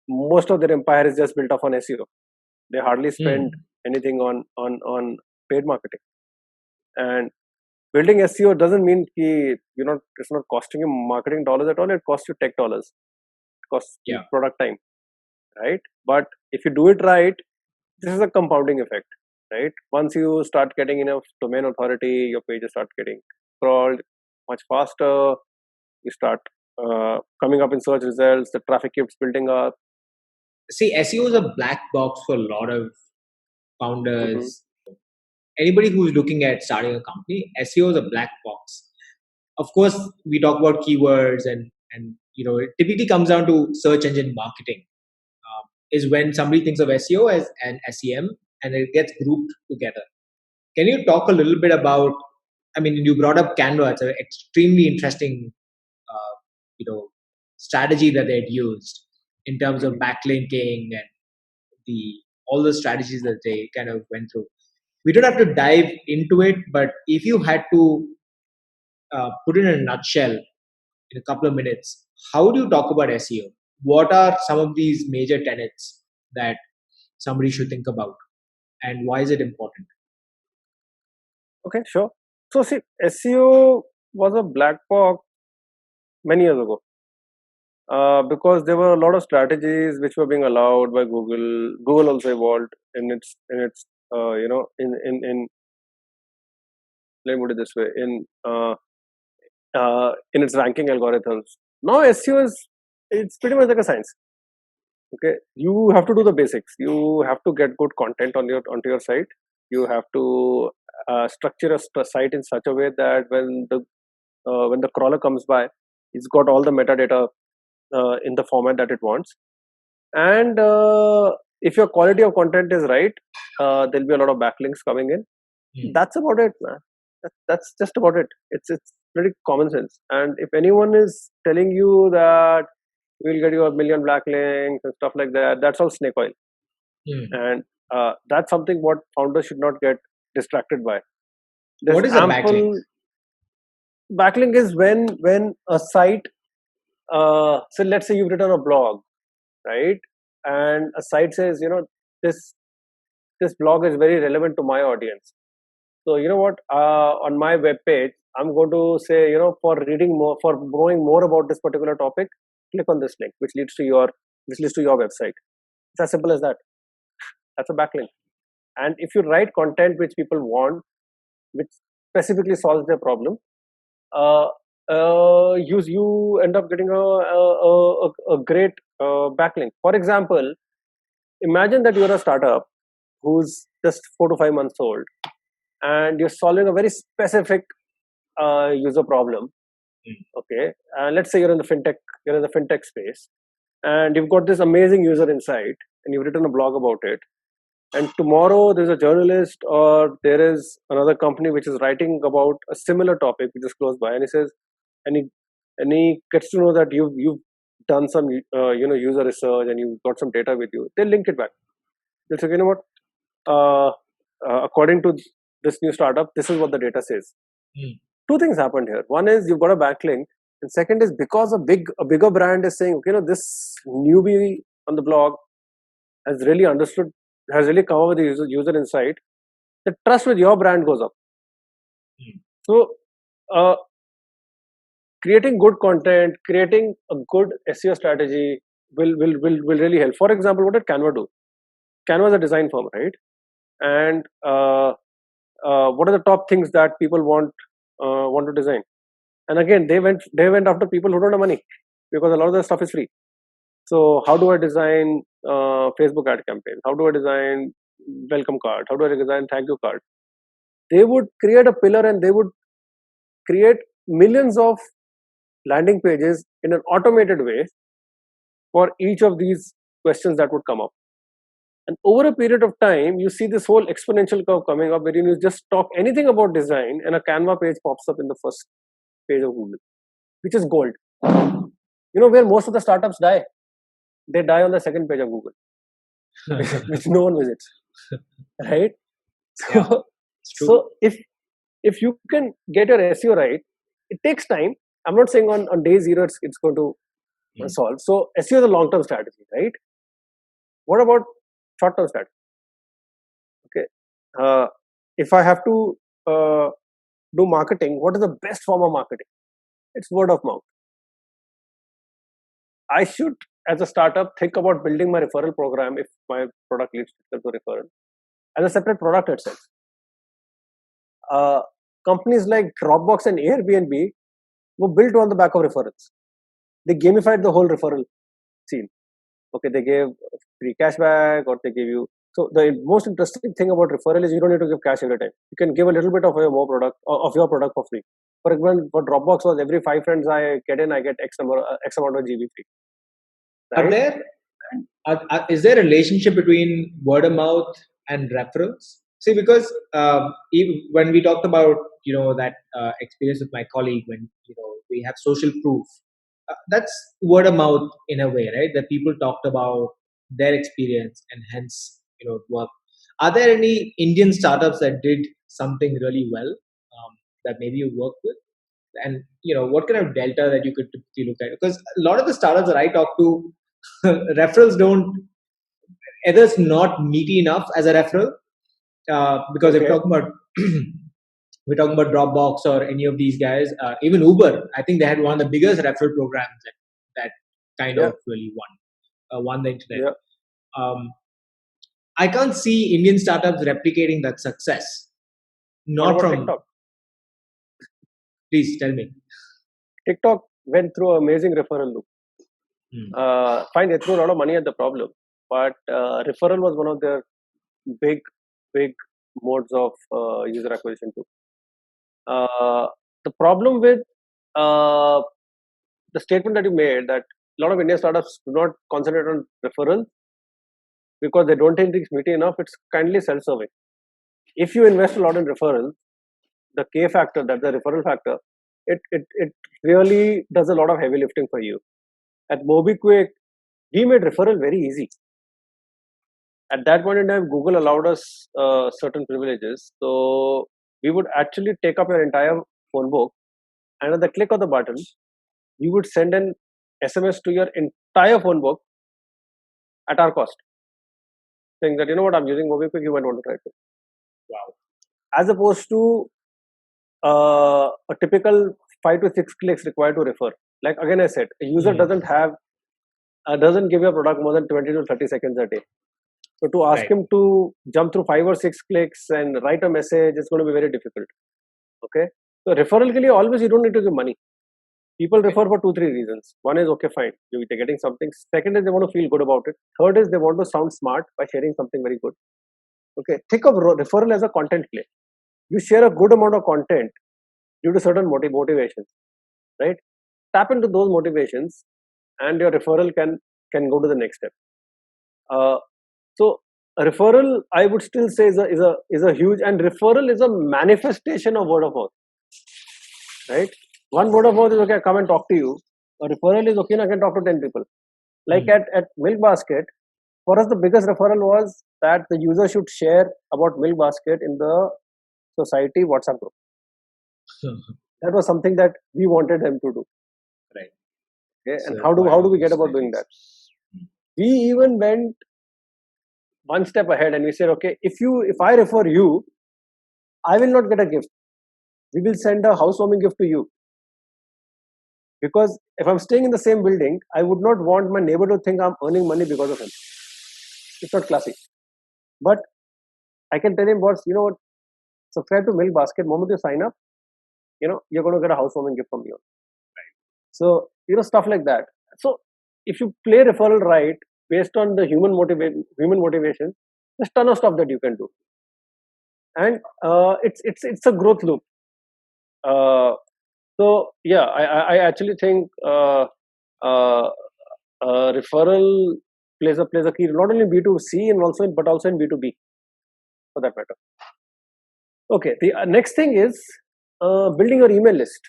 Most of their empire is just built off on SEO. They hardly spend anything on paid marketing. And building SEO doesn't mean it's not costing you marketing dollars at all. It costs you tech dollars. It costs you product time, right? But if you do it right, this is a compounding effect, right? Once you start getting enough domain authority, your pages start getting crawled much faster. You start coming up in search results. The traffic keeps building up. See, SEO is a black box for a lot of founders. Anybody who's looking at starting a company, SEO is a black box. Of course, we talk about keywords and it typically comes down to search engine marketing. Is when somebody thinks of SEO as an SEM and it gets grouped together. Can you talk a little bit about? I mean, you brought up Canva. It's an extremely interesting, strategy that they'd used in terms of backlinking and all the strategies that they kind of went through. We don't have to dive into it, but if you had to put it in a nutshell in a couple of minutes, how do you talk about SEO? What are some of these major tenets that somebody should think about, and why is it important? Okay, sure. So see, SEO was a black box many years ago because there were a lot of strategies which were being allowed by Google. Google also evolved in its let me put it this way, in its ranking algorithms. Now SEO it's pretty much like a science. Okay, you have to do the basics. You have to get good content onto your site. You have to structure a site in such a way that when the crawler comes by, it's got all the metadata in the format that it wants. And if your quality of content is right, there'll be a lot of backlinks coming in. That's about it, man. That's just about it. It's pretty common sense. And if anyone is telling you that we'll get you 1 million backlinks and stuff like that, that's all snake oil. And that's something what founders should not get distracted by. What is a backlink? Backlink is when a site, so let's say you've written a blog, right? And a site says, this blog is very relevant to my audience. So you know what? On my web page, I'm going to say, for knowing more about this particular topic, click on this link, which leads to your website. It's as simple as that. That's a backlink. And if you write content which people want, which specifically solves their problem, you end up getting a great backlink. For example, imagine that you're a startup who's just 4 to 5 months old, and you're solving a very specific user problem. Okay, let's say you're in the fintech space, and you've got this amazing user insight, and you've written a blog about it. And tomorrow there's a journalist or there is another company which is writing about a similar topic which is close by, and he says, and he gets to know that you've done some user research and you've got some data with you. They'll link it back. They'll say, you know what? According to this new startup, this is what the data says. Two things happened here. One is you've got a backlink, and second is because a bigger brand is saying, okay, this newbie on the blog has really come up with the user insight, the trust with your brand goes up. So creating good content, creating a good SEO strategy will really help. For example, what did Canva do? Canva is a design firm, right? And what are the top things that people want to design? And again, they went after people who don't have money, because a lot of the stuff is free. So how do I design Facebook ad campaigns? How do I design welcome card? How do I design thank you card? They would create a pillar and they would create millions of landing pages in an automated way for each of these questions that would come up. And over a period of time, you see this whole exponential curve coming up, wherein you just talk anything about design and a Canva page pops up in the first page of Google, which is gold. Where most of the startups die. they die on the second page of Google, which no one visits, right? So, Yeah, it's true. so if you can get your SEO right, it takes time. I'm not saying on day zero it's going to solve. So SEO is a long term strategy, right? What about short term strategy? Okay, if I have to do marketing, what is the best form of marketing? It's word of mouth. I should, as a startup, think about building my referral program if my product leads to referral as a separate product itself. Companies like Dropbox and Airbnb were built on the back of referrals. They gamified the whole referral scene. Okay, they gave free cashback or they give you. So the most interesting thing about referral is you don't need to give cash every time. You can give a little bit of your more product of your product for free. For example, for Dropbox was every 5 friends I get in, I get X amount of GB free. Are Right? there is there a relationship between word of mouth and referrals? See, because when we talked about that experience with my colleague, when we have social proof, that's word of mouth in a way, right? That people talked about their experience and hence it worked. Are there any Indian startups that did something really well that maybe you worked with? And what kind of delta that you could typically look at? Because a lot of the startups that I talk to, referrals don't either it's not meaty enough as a referral because if Okay. we're talking about Dropbox or any of these guys, even Uber, I think they had one of the biggest referral programs that kind of really won the internet. Yeah. I can't see Indian startups replicating that success. What Not about from. TikTok? Please tell me. TikTok went through an amazing referral loop. Fine, they threw a lot of money at the problem, but referral was one of their big modes of user acquisition too. The problem with the statement that you made that a lot of Indian startups do not concentrate on referral because they don't think it's meaty enough, it's kindly self-serving. If you invest a lot in referrals, the K factor, that's the referral factor, it really does a lot of heavy lifting for you. At MobiKwik, we made referral very easy. At that point in time, Google allowed us certain privileges. So we would actually take up your entire phone book, and at the click of the button, we would send an SMS to your entire phone book at our cost, saying that, I'm using MobiKwik, you might want to try it. Wow. As opposed to a typical 5 to 6 clicks required to refer. Like again, I said, a user doesn't give you a product more than 20 to 30 seconds a day. So to ask him to jump through 5 or 6 clicks and write a message, it's going to be very difficult. Okay. So referral ke liye always you don't need to give money. People refer for 2-3 reasons. One is okay, fine, they're getting something. Second is they want to feel good about it. Third is they want to sound smart by sharing something very good. Okay. Think of referral as a content play. You share a good amount of content due to certain motivations, right? Tap into those motivations, and your referral can go to the next step. So a referral, I would still say, is a huge, and referral is a manifestation of word of mouth, right? One word of mouth is okay, I come and talk to you. A referral is okay, I can talk to 10 people. Like at Milk Basket, for us the biggest referral was that the user should share about Milk Basket in the society WhatsApp group. That was something that we wanted them to do. Right. Okay. And how do we get about doing that? We even went one step ahead and we said, okay, if I refer you, I will not get a gift. We will send a housewarming gift to you. Because if I'm staying in the same building, I would not want my neighbor to think I'm earning money because of him. It's not classic. But I can tell him, boss, what? Subscribe to Milk Basket. The moment you sign up, you're going to get a housewarming gift from me. Right. So, stuff like that. So, if you play referral right, based on the human motivation, there's a ton of stuff that you can do. And it's a growth loop. So, yeah, I actually think referral plays a key, not only in B2C but also in B2B, for that matter. Okay, the next thing is building your email list.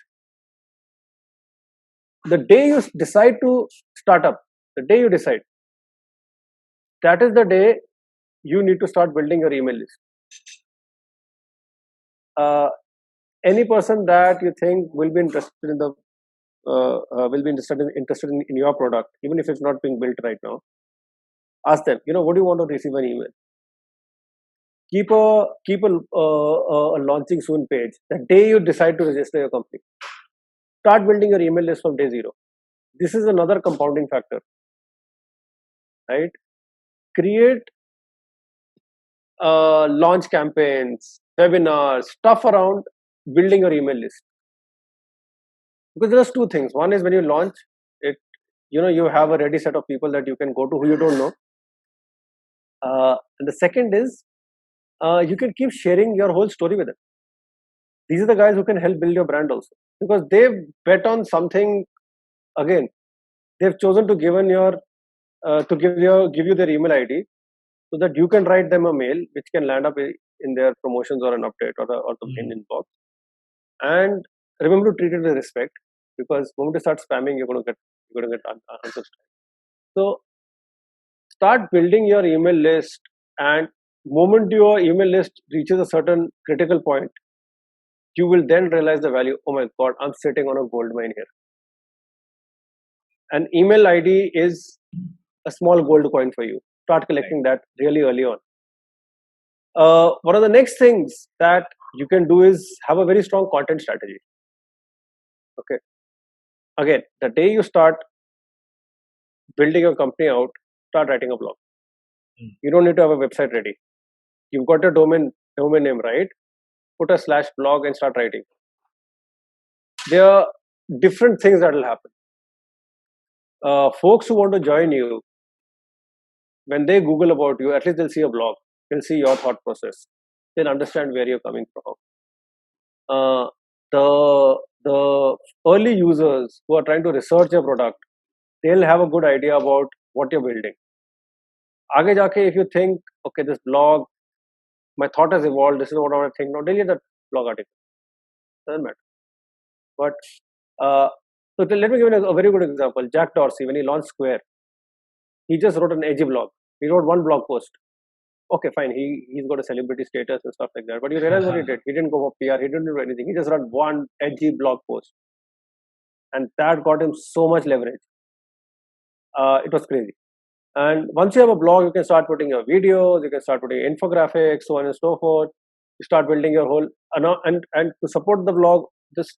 The day you decide to start up, the day you decide, that is the day you need to start building your email list. Any person that you think will be interested in the will be interested in your product, even if it's not being built right now, ask them, what do you want to receive an email? Keep a launching soon page the day you decide to register your company. Start building your email list from day zero. This is another compounding factor, right? Create launch campaigns, webinars, stuff around building your email list. Because there's two things. One is when you launch it, you have a ready set of people that you can go to who you don't know. And the second is you can keep sharing your whole story with them. These are the guys who can help build your brand also, because they've bet on something. Again, they've chosen to give you their email ID so that you can write them a mail which can land up in their promotions or an update or the main inbox. And remember to treat it with respect, because when you start spamming, you're going to get unsubscribed. So start building your email list, and moment your email list reaches a certain critical point, you will then realize the value. Oh my God, I'm sitting on a gold mine here. An email ID is a small gold coin for you. Start collecting that really early on. One of the next things that you can do is have a very strong content strategy. Okay. Again, the day you start building your company out, start writing a blog. You don't need to have a website ready. You've got a domain name, right? Put a /blog and start writing. There are different things that will happen. Folks who want to join you, when they Google about you, at least they'll see a blog. They'll see your thought process. They'll understand where you're coming from. The early users who are trying to research your product, they'll have a good idea about what you're building. Aage jaake, if you think, okay, this blog, my thought has evolved, this is what I want to think now, delete that blog article. Doesn't matter. But so let me give you a very good example. Jack Dorsey, when he launched Square, he just wrote an edgy blog. He wrote one blog post. Okay, fine. He's got a celebrity status and stuff like that. But you realize what he did? He didn't go for PR. He didn't do anything. He just wrote one edgy blog post, and that got him so much leverage. It was crazy. And once you have a blog, you can start putting your videos. You can start putting infographics, so on and so forth. You start building your whole and to support the blog, just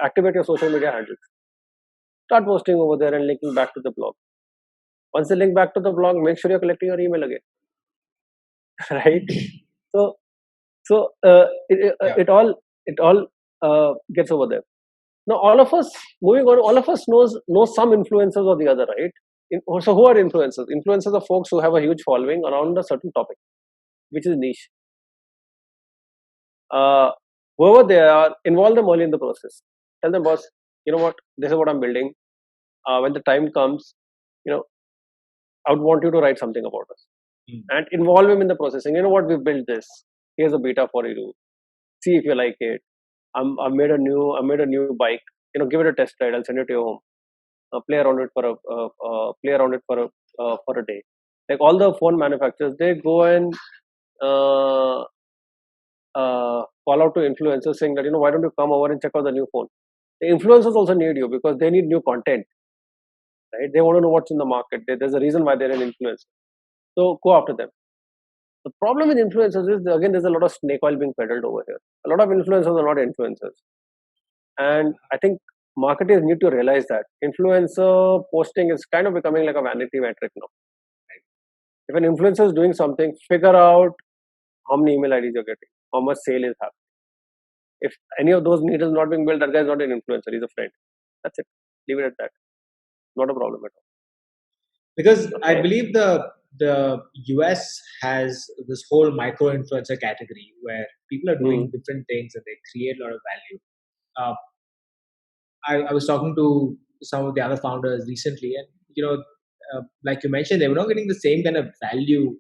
activate your social media handles. Start posting over there and linking back to the blog. Once you link back to the blog, make sure you're collecting your email again, right? So it all gets over there. Now, all of us know some influencers or the other, right? So who are influencers? Influencers are folks who have a huge following around a certain topic, which is niche. Whoever they are, involve them early in the process. Tell them, boss, you know what? This is what I'm building. When the time comes, I would want you to write something about us, and involve him in the process. And you know what? We've built this. Here's a beta for you. See if you like it. I made a new bike. Give it a test ride. I'll send it to your home. Play around it for a day. Like all the phone manufacturers, they go and call out to influencers saying that why don't you come over and check out the new phone. The influencers also need you because they need new content. Right? They want to know what's in the market. There's a reason why they're an influencer. So go after them. The problem with influencers is, again, there's a lot of snake oil being peddled over here. A lot of influencers are not influencers. And I think marketers need to realize that influencer posting is kind of becoming like a vanity metric now. Right? If an influencer is doing something, figure out how many email IDs you're getting, how much sale is happening. If any of those needs is not being built, that guy is not an influencer, he's a friend. That's it. Leave it at that. Not a problem at all. Because I believe the US has this whole micro influencer category where people are doing different things and they create a lot of value. I was talking to some of the other founders recently, and like you mentioned, they were not getting the same kind of value,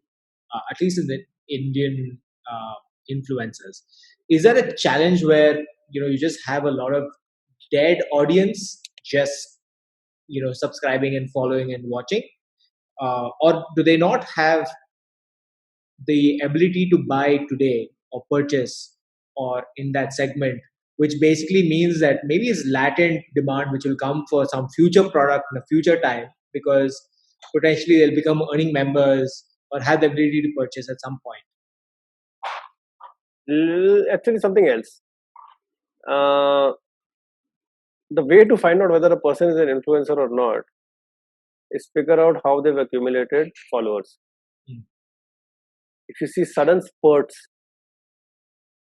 at least in the Indian influencers. Is that a challenge where you just have a lot of dead audience just subscribing and following and watching, or do they not have the ability to buy today or purchase or in that segment, which basically means that maybe it's latent demand which will come for some future product in a future time, because potentially they'll become earning members or have the ability to purchase at some point. Actually, something else. Uh, the way to find out whether a person is an influencer or not is figure out how they've accumulated followers. If you see sudden spurts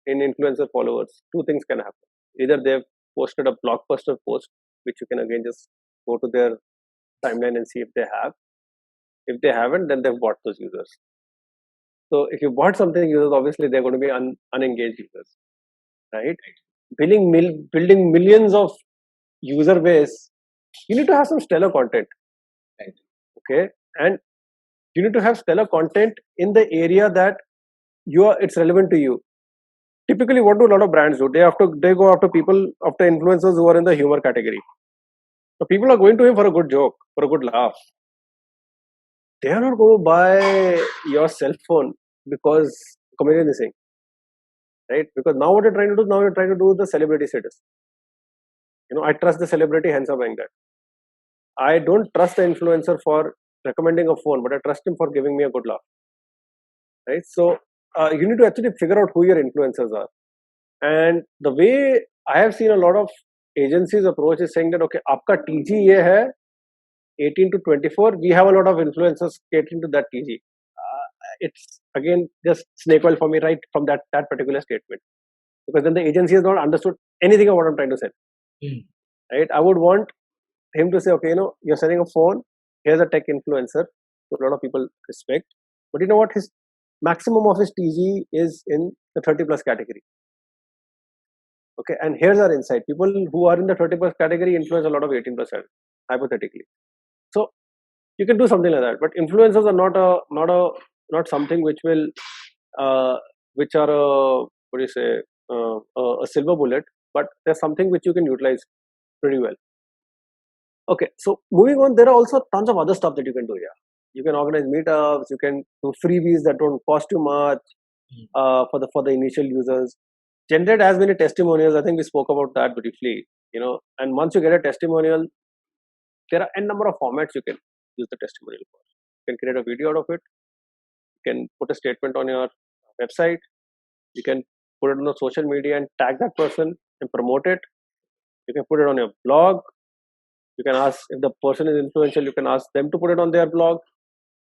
in influencer followers, two things can happen. Either they've posted a blockbuster post, which you can again just go to their timeline and see if they have. If they haven't, then they've bought those users. So if you bought something users, obviously they're going to be unengaged users, right? Building millions of user base, you need to have some stellar content, Right. Okay, and you need to have stellar content in the area that it's relevant to you. Typically, what do a lot of brands do? They go after influencers who are in the humor category. So people are going to him for a good joke, for a good laugh. They are not going to buy your cell phone because comedian is saying, right? Because now what you're trying to do, the celebrity status. I trust the celebrity, hence I'm buying that. I don't trust the influencer for recommending a phone, but I trust him for giving me a good laugh, right? So you need to actually figure out who your influencers are. And the way I have seen a lot of agencies approach is saying that, okay, aapka TG ye hai 18 to 24, we have a lot of influencers catering to that TG. It's again just snake oil for me, right, from that particular statement, because then the agency has not understood anything of what I'm trying to sell. Right? I would want him to say, okay, you're selling a phone, here's a tech influencer who a lot of people respect, but you know what, his maximum of his TG is in the 30 plus category. Okay, and here's our insight: people who are in the 30 plus category influence a lot of 18 plus, hypothetically. So you can do something like that, but influencers are not something which will which are what do you say, a silver bullet, but there's something which you can utilize pretty well. Okay, so moving on, there are also tons of other stuff that you can do here. You can organize meetups, you can do freebies that don't cost you much for the initial users. Generate as many testimonials. I think we spoke about that briefly. And once you get a testimonial, there are n number of formats you can use the testimonial for. You can create a video out of it. You can put a statement on your website. You can put it on the social media and tag that person and promote it. You can put it on your blog. You can ask, if the person is influential, you can ask them to put it on their blog.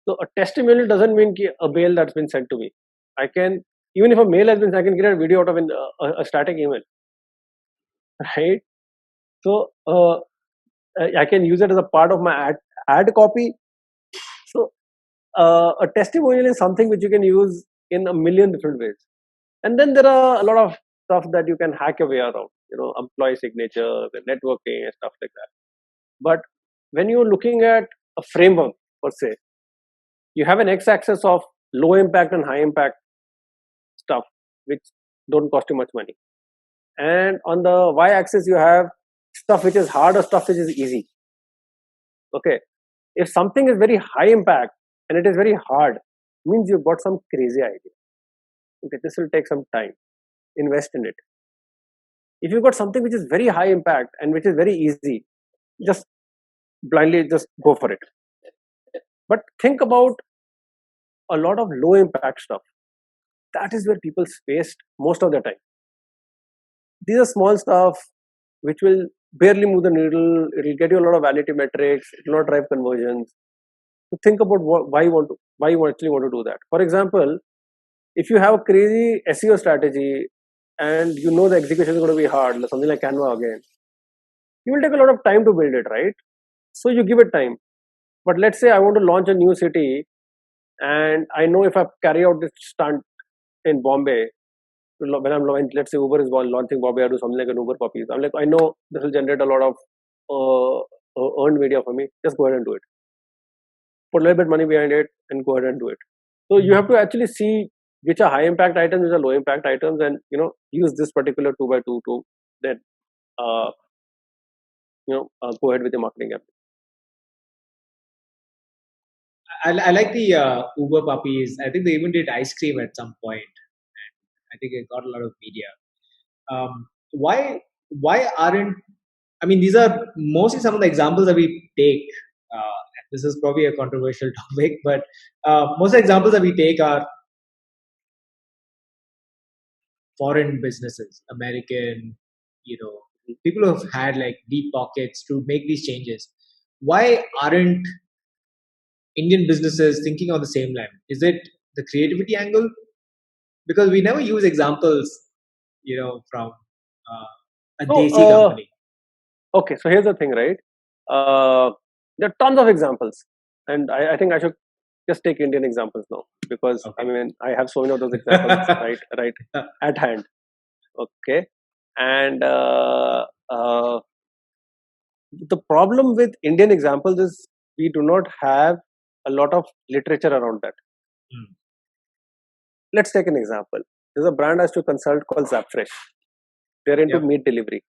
So a testimonial doesn't mean a mail that's been sent to me. I can, even if a mail has been, I can create a video out of a static email, right? So I can use it as a part of my ad copy. So a testimonial is something which you can use in a million different ways. And then there are a lot of stuff that you can hack your way around, employee signatures and networking and stuff like that. But when you're looking at a framework, per se, you have an x-axis of low impact and high impact stuff, which don't cost you much money. And on the y-axis, you have stuff which is hard or stuff which is easy. Okay. If something is very high impact and it is very hard, means you've got some crazy idea. Okay, this will take some time. Invest in it. If you've got something which is very high impact and which is very easy, just blindly just go for it. But think about a lot of low impact stuff. That is where people waste most of their time. These are small stuff which will barely move the needle. It will get you a lot of vanity metrics. It will not drive conversions. So think about why you actually want to do that. For example, if you have a crazy SEO strategy and you know the execution is going to be hard, something like Canva again, you will take a lot of time to build it, right? So you give it time. But let's say I want to launch a new city, and I know if I carry out this stunt in Bombay, when let's say Uber is launching Bombay, I do something like an Uber puppies. I'm like, I know this will generate a lot of earned media for me. Just go ahead and do it. Put a little bit money behind it and go ahead and do it. So you have to actually see which are high impact items, which are low impact items, and use this particular 2x2 to then go ahead with your marketing campaign. I like the Uber puppies. I think they even did ice cream at some point, and I think it got a lot of media. Why aren't, I mean, these are mostly some of the examples that we take. This is probably a controversial topic, but most of the examples that we take are foreign businesses, American, people who have had like deep pockets to make these changes. Why aren't Indian businesses thinking on the same line? Is it the creativity angle? Because we never use examples, from a So, desi company. okay, so here's the thing, right? There are tons of examples, and I think I should just take Indian examples now because I Okay. mean I have so many of those examples right at hand. Okay, and the problem with Indian examples is we do not have a lot of literature around that. Hmm. Let's take an example. There's a brand I used to consult called Zapfresh. They're into Yep. meat delivery.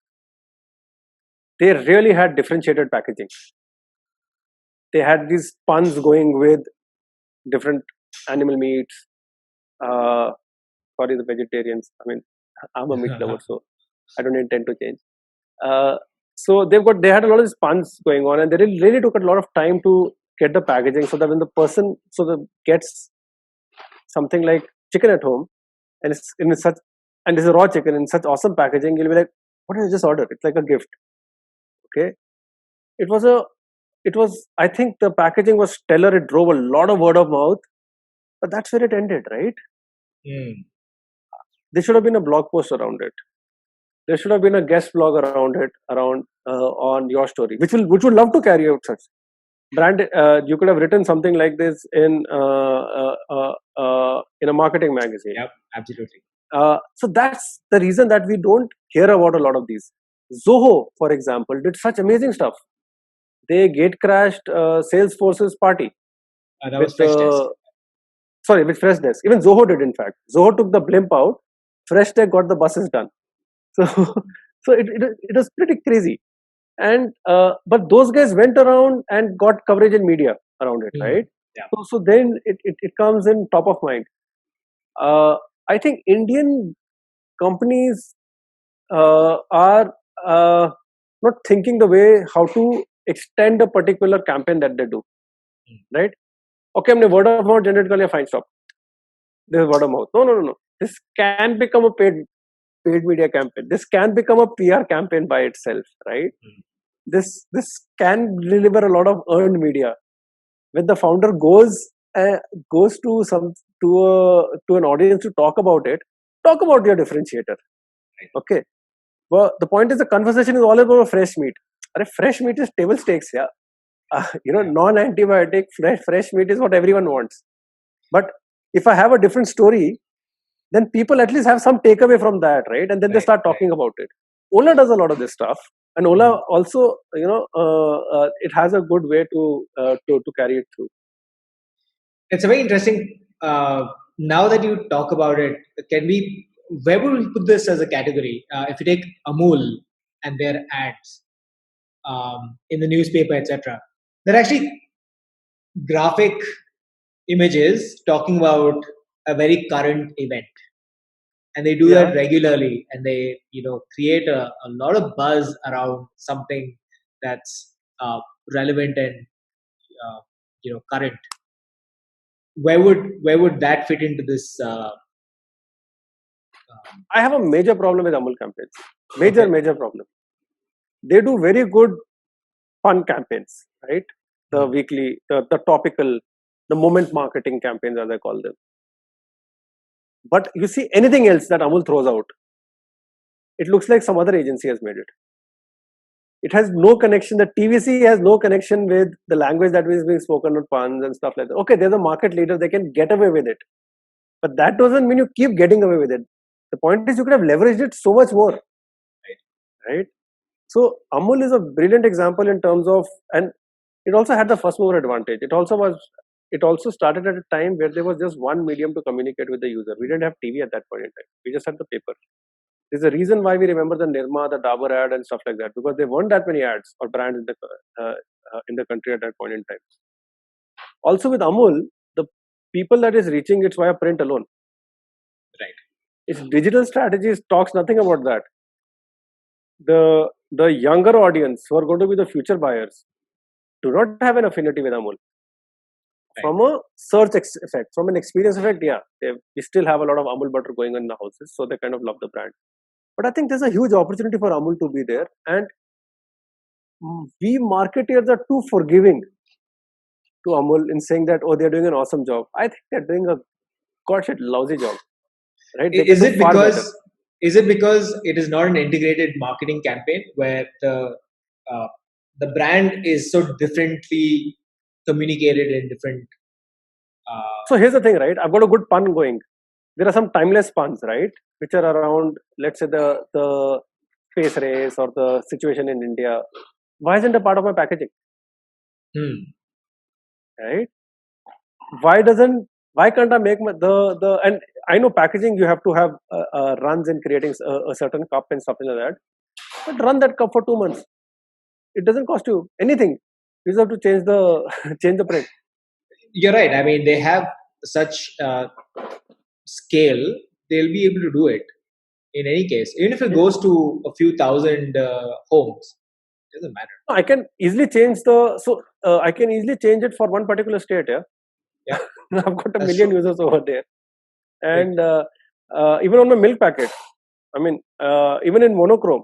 They really had differentiated packaging. They had these puns going with different animal meats. Sorry, the vegetarians. I mean, I'm a meat lover, so I don't intend to change. So they had a lot of these puns going on, and they really took a lot of time to get the packaging so that when the person gets something like chicken at home, and it's in such and this is raw chicken in such awesome packaging, you'll be like, what did I just order? It's like a gift. Okay, it was I think the packaging was stellar. It drove a lot of word of mouth, but that's where it ended, right? There should have been a blog post around it. There should have been a guest blog around it, on your story, which would love to carry out such brand. You could have written something like this in a marketing magazine. Yep, absolutely. So that's the reason that we don't hear about a lot of these. Zoho, for example, did such amazing stuff. They gate crashed Salesforce's party That was Freshdesk. with Freshdesk. Even Zoho did, in fact. Zoho took the blimp out. Freshdesk got the buses done. So, it was pretty crazy. And but those guys went around and got coverage in media around it, right? Yeah. So then it comes in top of mind. I think Indian companies are not thinking the way how to extend a particular campaign that they do, right? Okay, हमने word of mouth generate कर लिया, fine, stop. This is word of mouth. No. This can become a paid media campaign. This can become a PR campaign by itself, right? This can deliver a lot of earned media. When the founder goes to an audience to talk about it, talk about your differentiator. Okay. Well, the point is the conversation is all about fresh meat. Fresh meat is table stakes, yeah. Non-antibiotic fresh meat is what everyone wants. But if I have a different story, then people at least have some takeaway from that, right? And then they start talking about it. Ola does a lot of this stuff, and Ola also, it has a good way to carry it through. It's a very interesting. Now that you talk about it, where would we put this as a category? If you take Amul and their ads in the newspaper, etc., they're actually graphic images talking about a very current event, and they do that regularly, and they create a lot of buzz around something that's relevant and current. Where would that fit into this? I have a major problem with Amul campaigns. Major problem. They do very good fun campaigns, right? The weekly, the topical, the moment marketing campaigns, as I call them. But you see anything else that Amul throws out, it looks like some other agency has made it. It has no connection. The TVC has no connection with the language that is being spoken on puns and stuff like that. Okay, they're the market leader. They can get away with it. But that doesn't mean you keep getting away with it. The point is you could have leveraged it so much more. Right? So Amul is a brilliant example in terms of, and it also had the first mover advantage. It also started at a time where there was just one medium to communicate with the user. We didn't have TV at that point in time. We just had the paper. There's a reason why we remember the Nirma, the Dabur ad and stuff like that, because there weren't that many ads or brands in the country at that point in time. Also with Amul, the people that is reaching it's via print alone. Right. Its digital strategies talks nothing about that. The younger audience who are going to be the future buyers do not have an affinity with Amul. From a search effect, from an experience effect, yeah, we still have a lot of Amul butter going on in the houses, so they kind of love the brand. But I think there's a huge opportunity for Amul to be there, and we marketeers are too forgiving to Amul in saying that, oh, they're doing an awesome job. I think they're doing a god shit lousy job, right? They Is can do it far because better. it is not an integrated marketing campaign where uh, the brand is so differently communicated in different? So here's the thing, right? I've got a good pun going. There are some timeless puns, right, which are around, let's say, the space race or the situation in India. Why isn't it a part of my packaging? Right? Why can't I make the and I know packaging you have to have runs in creating a certain cup and stuff like that, but run that cup for 2 months. It doesn't cost you anything. You just have to change the change the print. You're right. I mean, they have such scale; they'll be able to do it in any case, even if it goes to a few thousand homes. It doesn't matter. I can easily change I can easily change it for one particular state. Yeah, Yeah, I've got a that's million true. users over there, and even on my milk packet, I mean, even in monochrome,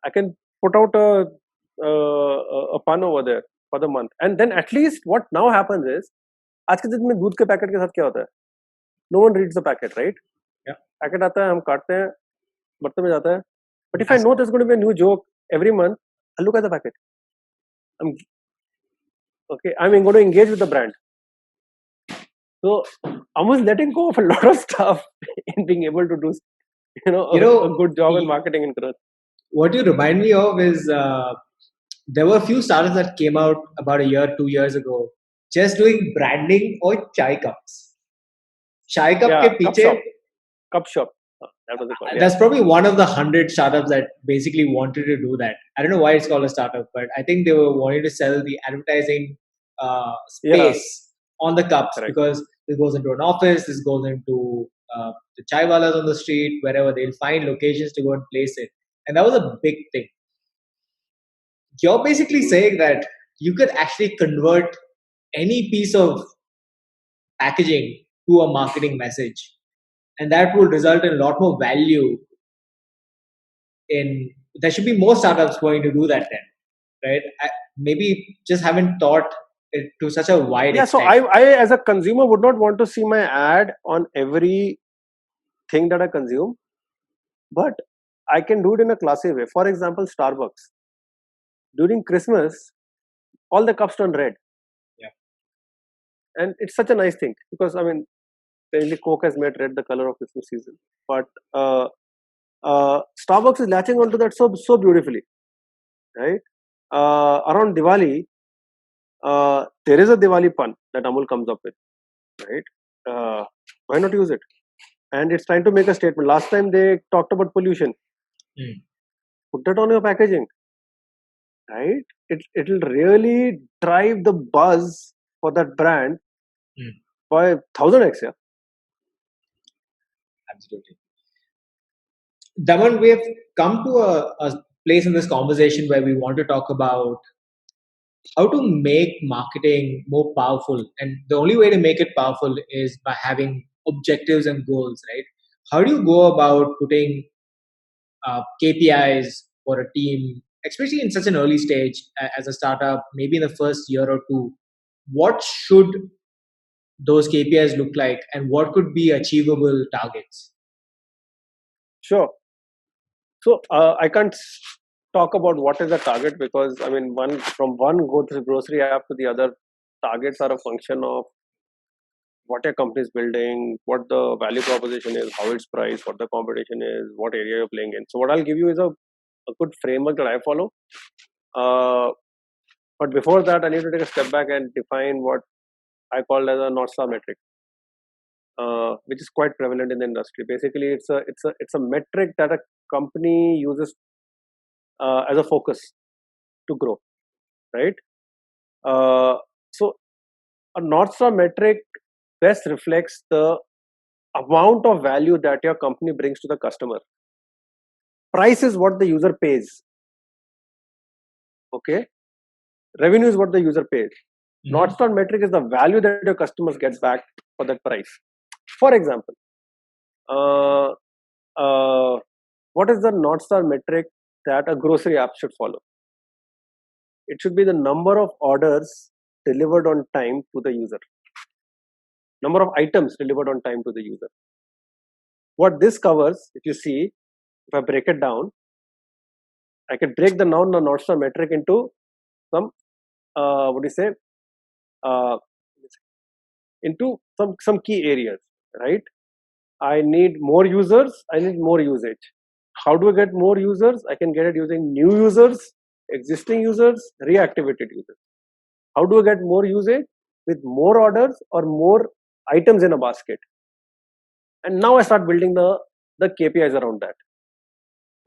I can put out a pun over there for the month, and then at least what now happens is, आज के दिन में दूध के packet के साथ क्या होता है? No one reads the packet, right? Yeah. Packet आता है, हम काटते हैं, बर्तन में जाता है. But if I Yes. know there's going to be a new joke every month, I'll look at the packet. I'm going to engage with the brand. So I was letting go of a lot of stuff in being able to do, a good job in marketing and growth. What you remind me of is there were a few startups that came out about a year, 2 years ago, just doing branding or chai cups. Chai cup Yeah, ke piche, cup shop. That was the call. Yeah. That's probably one of the 100 startups that basically wanted to do that. I don't know why it's called a startup, but I think they were wanting to sell the advertising space on the cups. Correct. Because this goes into an office, this goes into the chai walas on the street, wherever they'll find locations to go and place it. And that was a big thing. You're basically saying that you could actually convert any piece of packaging to a marketing message, and that will result in a lot more value. There should be more startups going to do that then, right? Maybe just haven't thought it to such a wide extent. So I as a consumer would not want to see my ad on every thing that I consume, but I can do it in a classy way. For example, Starbucks. During Christmas, all the cups turn red. Yeah. And it's such a nice thing because, I mean, apparently Coke has made red the color of Christmas season. But Starbucks is latching onto that so beautifully, right? Around Diwali, there is a Diwali pun that Amul comes up with, right? Why not use it? And it's trying to make a statement. Last time they talked about pollution. Put that on your packaging, right? It'll really drive the buzz for that brand by 1000x. Yeah. Absolutely. Daman, we have come to a place in this conversation where we want to talk about how to make marketing more powerful. And the only way to make it powerful is by having objectives and goals, right? How do you go about putting KPIs for a team, especially in such an early stage as a startup, maybe in the first year or two? What should those KPIs look like, and what could be achievable targets? Sure. So I can't talk about what is the target because I mean from one grocery app to the other, targets are a function of what your company is building, what the value proposition is, how it's priced, what the competition is, what area you're playing in. So what I'll give you is a good framework that I follow. But before that, I need to take a step back and define what I call as a North Star metric, which is quite prevalent in the industry. Basically, it's a metric that a company uses as a focus to grow, right? So A North Star metric best reflects the amount of value that your company brings to the customer. Price is what the user pays. Okay. Revenue is what the user pays. North Star metric is the value that your customers get back for that price. For example, what is the North Star metric that a grocery app should follow? It should be the number of orders delivered on time to the user, number of items delivered on time to the user. What this covers, if you see, if I break it down, I can break the North Star metric into some, into some key areas, right? I need more users, I need more usage. How do I get more users? I can get it using new users, existing users, reactivated users. How do I get more usage? With more orders or more items in a basket. And now I start building the KPIs around that.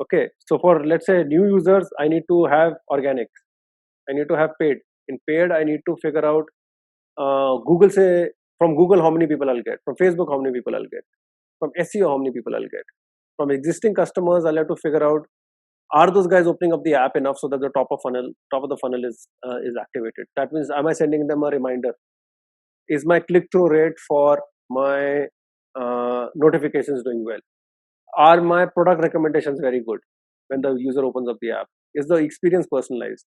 Okay, so for let's say new users, I need to have organic, I need to have paid. In paid, I need to figure out Google, say from Google how many people I'll get, from Facebook how many people I'll get, from SEO how many people I'll get, from existing customers I'll have to figure out, are those guys opening up the app enough so that the top of the funnel is activated. That means, am I sending them a reminder? Is my click-through rate for my notifications doing well? Are my product recommendations very good when the user opens up the app? Is the experience personalized?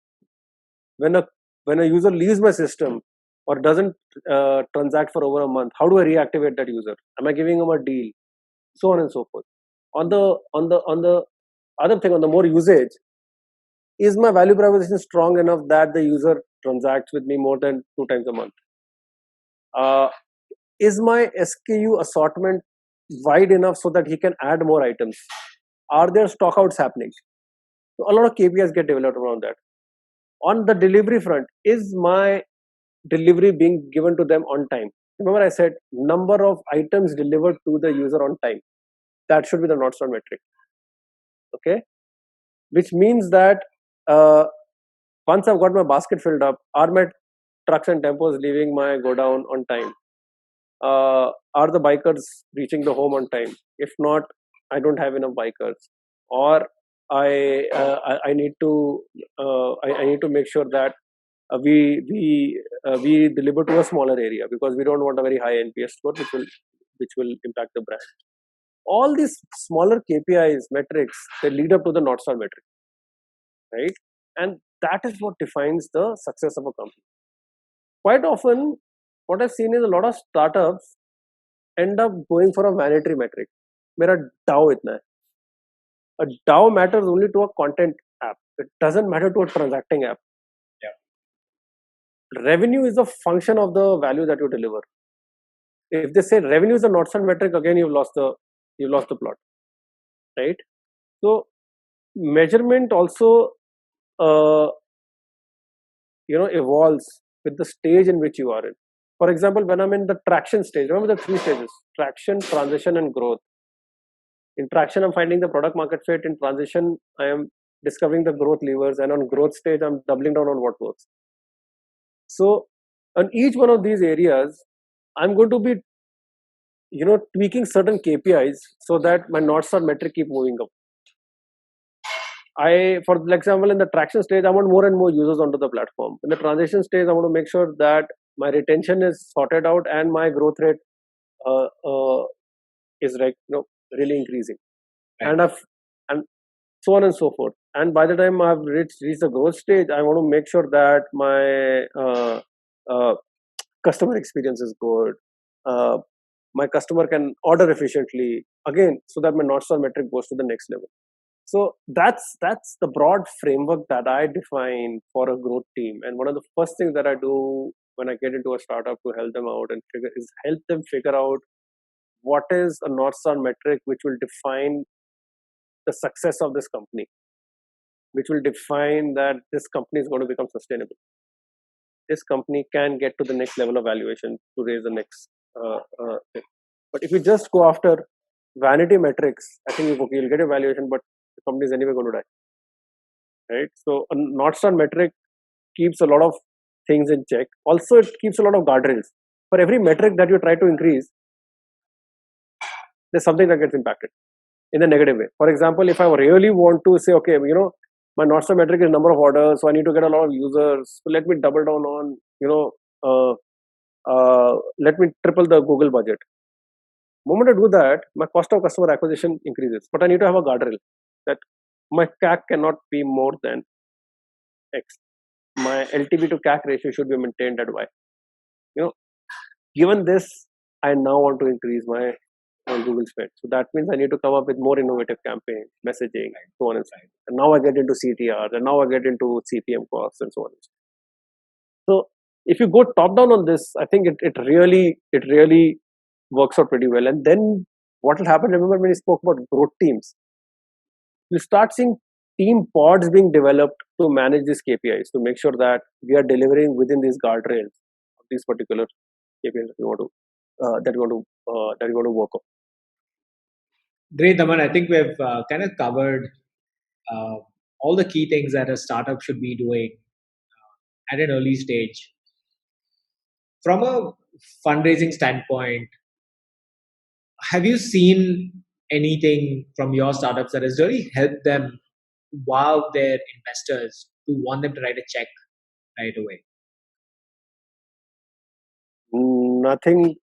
When a user leaves my system or doesn't transact for over a month, how do I reactivate that user? Am I giving them a deal? So on and so forth. On the other thing, on the more usage, is my value proposition strong enough that the user transacts with me more than 2 times a month? Is my SKU assortment wide enough so that he can add more items? Are there stockouts happening? So a lot of KPIs get developed around that. On the delivery front, is my delivery being given to them on time? Remember, I said number of items delivered to the user on time. That should be the North Star metric. Okay, which means that once I've got my basket filled up, are my trucks and tempos leaving my godown on time? Are the bikers reaching the home on time? If not, I don't have enough bikers, or I need to make sure that we deliver to a smaller area because we don't want a very high NPS score, which will impact the brand. All these smaller KPIs metrics, they lead up to the North Star metric, right? And that is what defines the success of a company. Quite often, what I've seen is a lot of startups end up going for a vanity metric. Mera DAO itna hai. A DAO matters only to a content app. It doesn't matter to a transacting app. Yeah. Revenue is a function of the value that you deliver. If they say revenue is a North Star metric, again you've lost the plot, right? So measurement also evolves with the stage in which you are in. For example, when I'm in the traction stage, remember the 3 stages: traction, transition, and growth. In traction, I'm finding the product market fit. In transition, I am discovering the growth levers, and on growth stage, I'm doubling down on what works. So on each one of these areas, I'm going to be tweaking certain KPIs so that my North Star metric keep moving up. For example, in the traction stage, I want more and more users onto the platform. In the transition stage, I want to make sure that my retention is sorted out and my growth rate is really increasing, right. And so on and so forth. And by the time I've reached the growth stage, I want to make sure that my customer experience is good. My customer can order efficiently again, so that my North Star metric goes to the next level. So that's the broad framework that I define for a growth team. And one of the first things that I do when I get into a startup to help them out and help them figure out what is a North Star metric which will define the success of this company, which will define that this company is going to become sustainable. This company can get to the next level of valuation to raise the next thing. But if you just go after vanity metrics, I think you'll get a valuation, but the company is anyway going to die, right? So a North Star metric keeps a lot of things in check. Also, it keeps a lot of guardrails. For every metric that you try to increase, there's something that gets impacted in a negative way. For example, if I really want to say, okay, my North Star metric is number of orders, so I need to get a lot of users. So let me double down on, let me triple the Google budget. The moment I do that, my cost of customer acquisition increases. But I need to have a guardrail that my CAC cannot be more than X. My LTV to CAC ratio should be maintained at Y. Given this, I now want to increase my Google spend. So that means I need to come up with more innovative campaigns, messaging, so on and so on. And now I get into CTR, and now I get into CPM costs, and so on. So if you go top down on this, I think it really works out pretty well. And then what will happen? Remember when we spoke about growth teams? You start seeing team pods being developed to manage these KPIs, to make sure that we are delivering within these guardrails of these particular KPIs that we want to work on. Great, Daman. I think we've kind of covered all the key things that a startup should be doing at an early stage. From a fundraising standpoint, have you seen anything from your startups that has really helped them wow their investors to want them to write a check right away? Nothing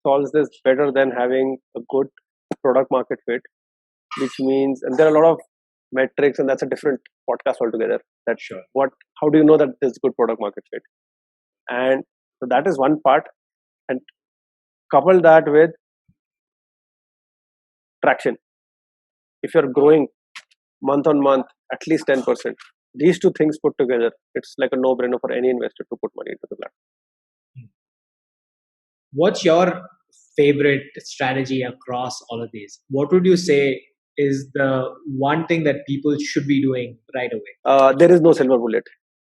solves this better than having a good product market fit, which means, and there are a lot of metrics, and that's a different podcast altogether. That's sure. How do you know that there's good product market fit? And so that is one part, and couple that with traction. If you're growing month on month at least 10%, these two things put together, it's like a no-brainer for any investor to put money into the platform. What's your favorite strategy across all of these? What would you say is the one thing that people should be doing right away? There is no silver bullet.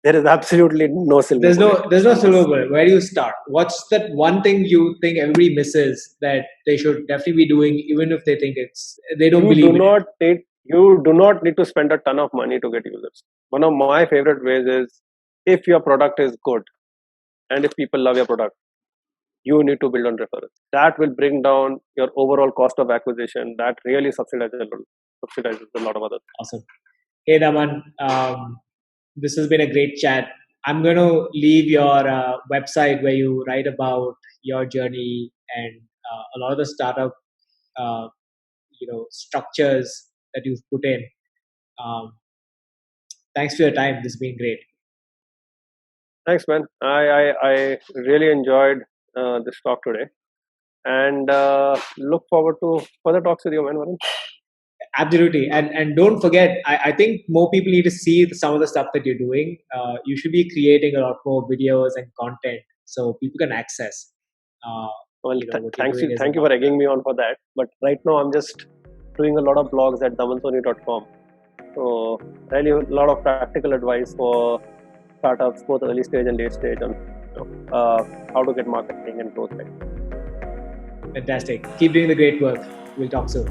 There is absolutely no silver bullet. There's no silver bullet. Where do you start? What's that one thing you think everybody misses that they should definitely be doing, even if they think they don't believe it? You do not need to spend a ton of money to get users. One of my favorite ways is, if your product is good and if people love your product, you need to build on referrals. That will bring down your overall cost of acquisition. That really subsidizes a lot of others. Awesome. Hey, Daman, this has been a great chat. I'm going to leave your website where you write about your journey and a lot of the startup, structures that you've put in. Thanks for your time. This has been great. Thanks, man. I really enjoyed this talk today, and look forward to further talks with you, man. Varun. Absolutely, and don't forget, I think more people need to see some of the stuff that you're doing. You should be creating a lot more videos and content so people can access. Thank you for egging me on for that. But right now, I'm just doing a lot of blogs at damansoni.com. So really, a lot of practical advice for startups, both early stage and late stage, on how to get marketing and growth. Fantastic. Keep doing the great work. We'll talk soon.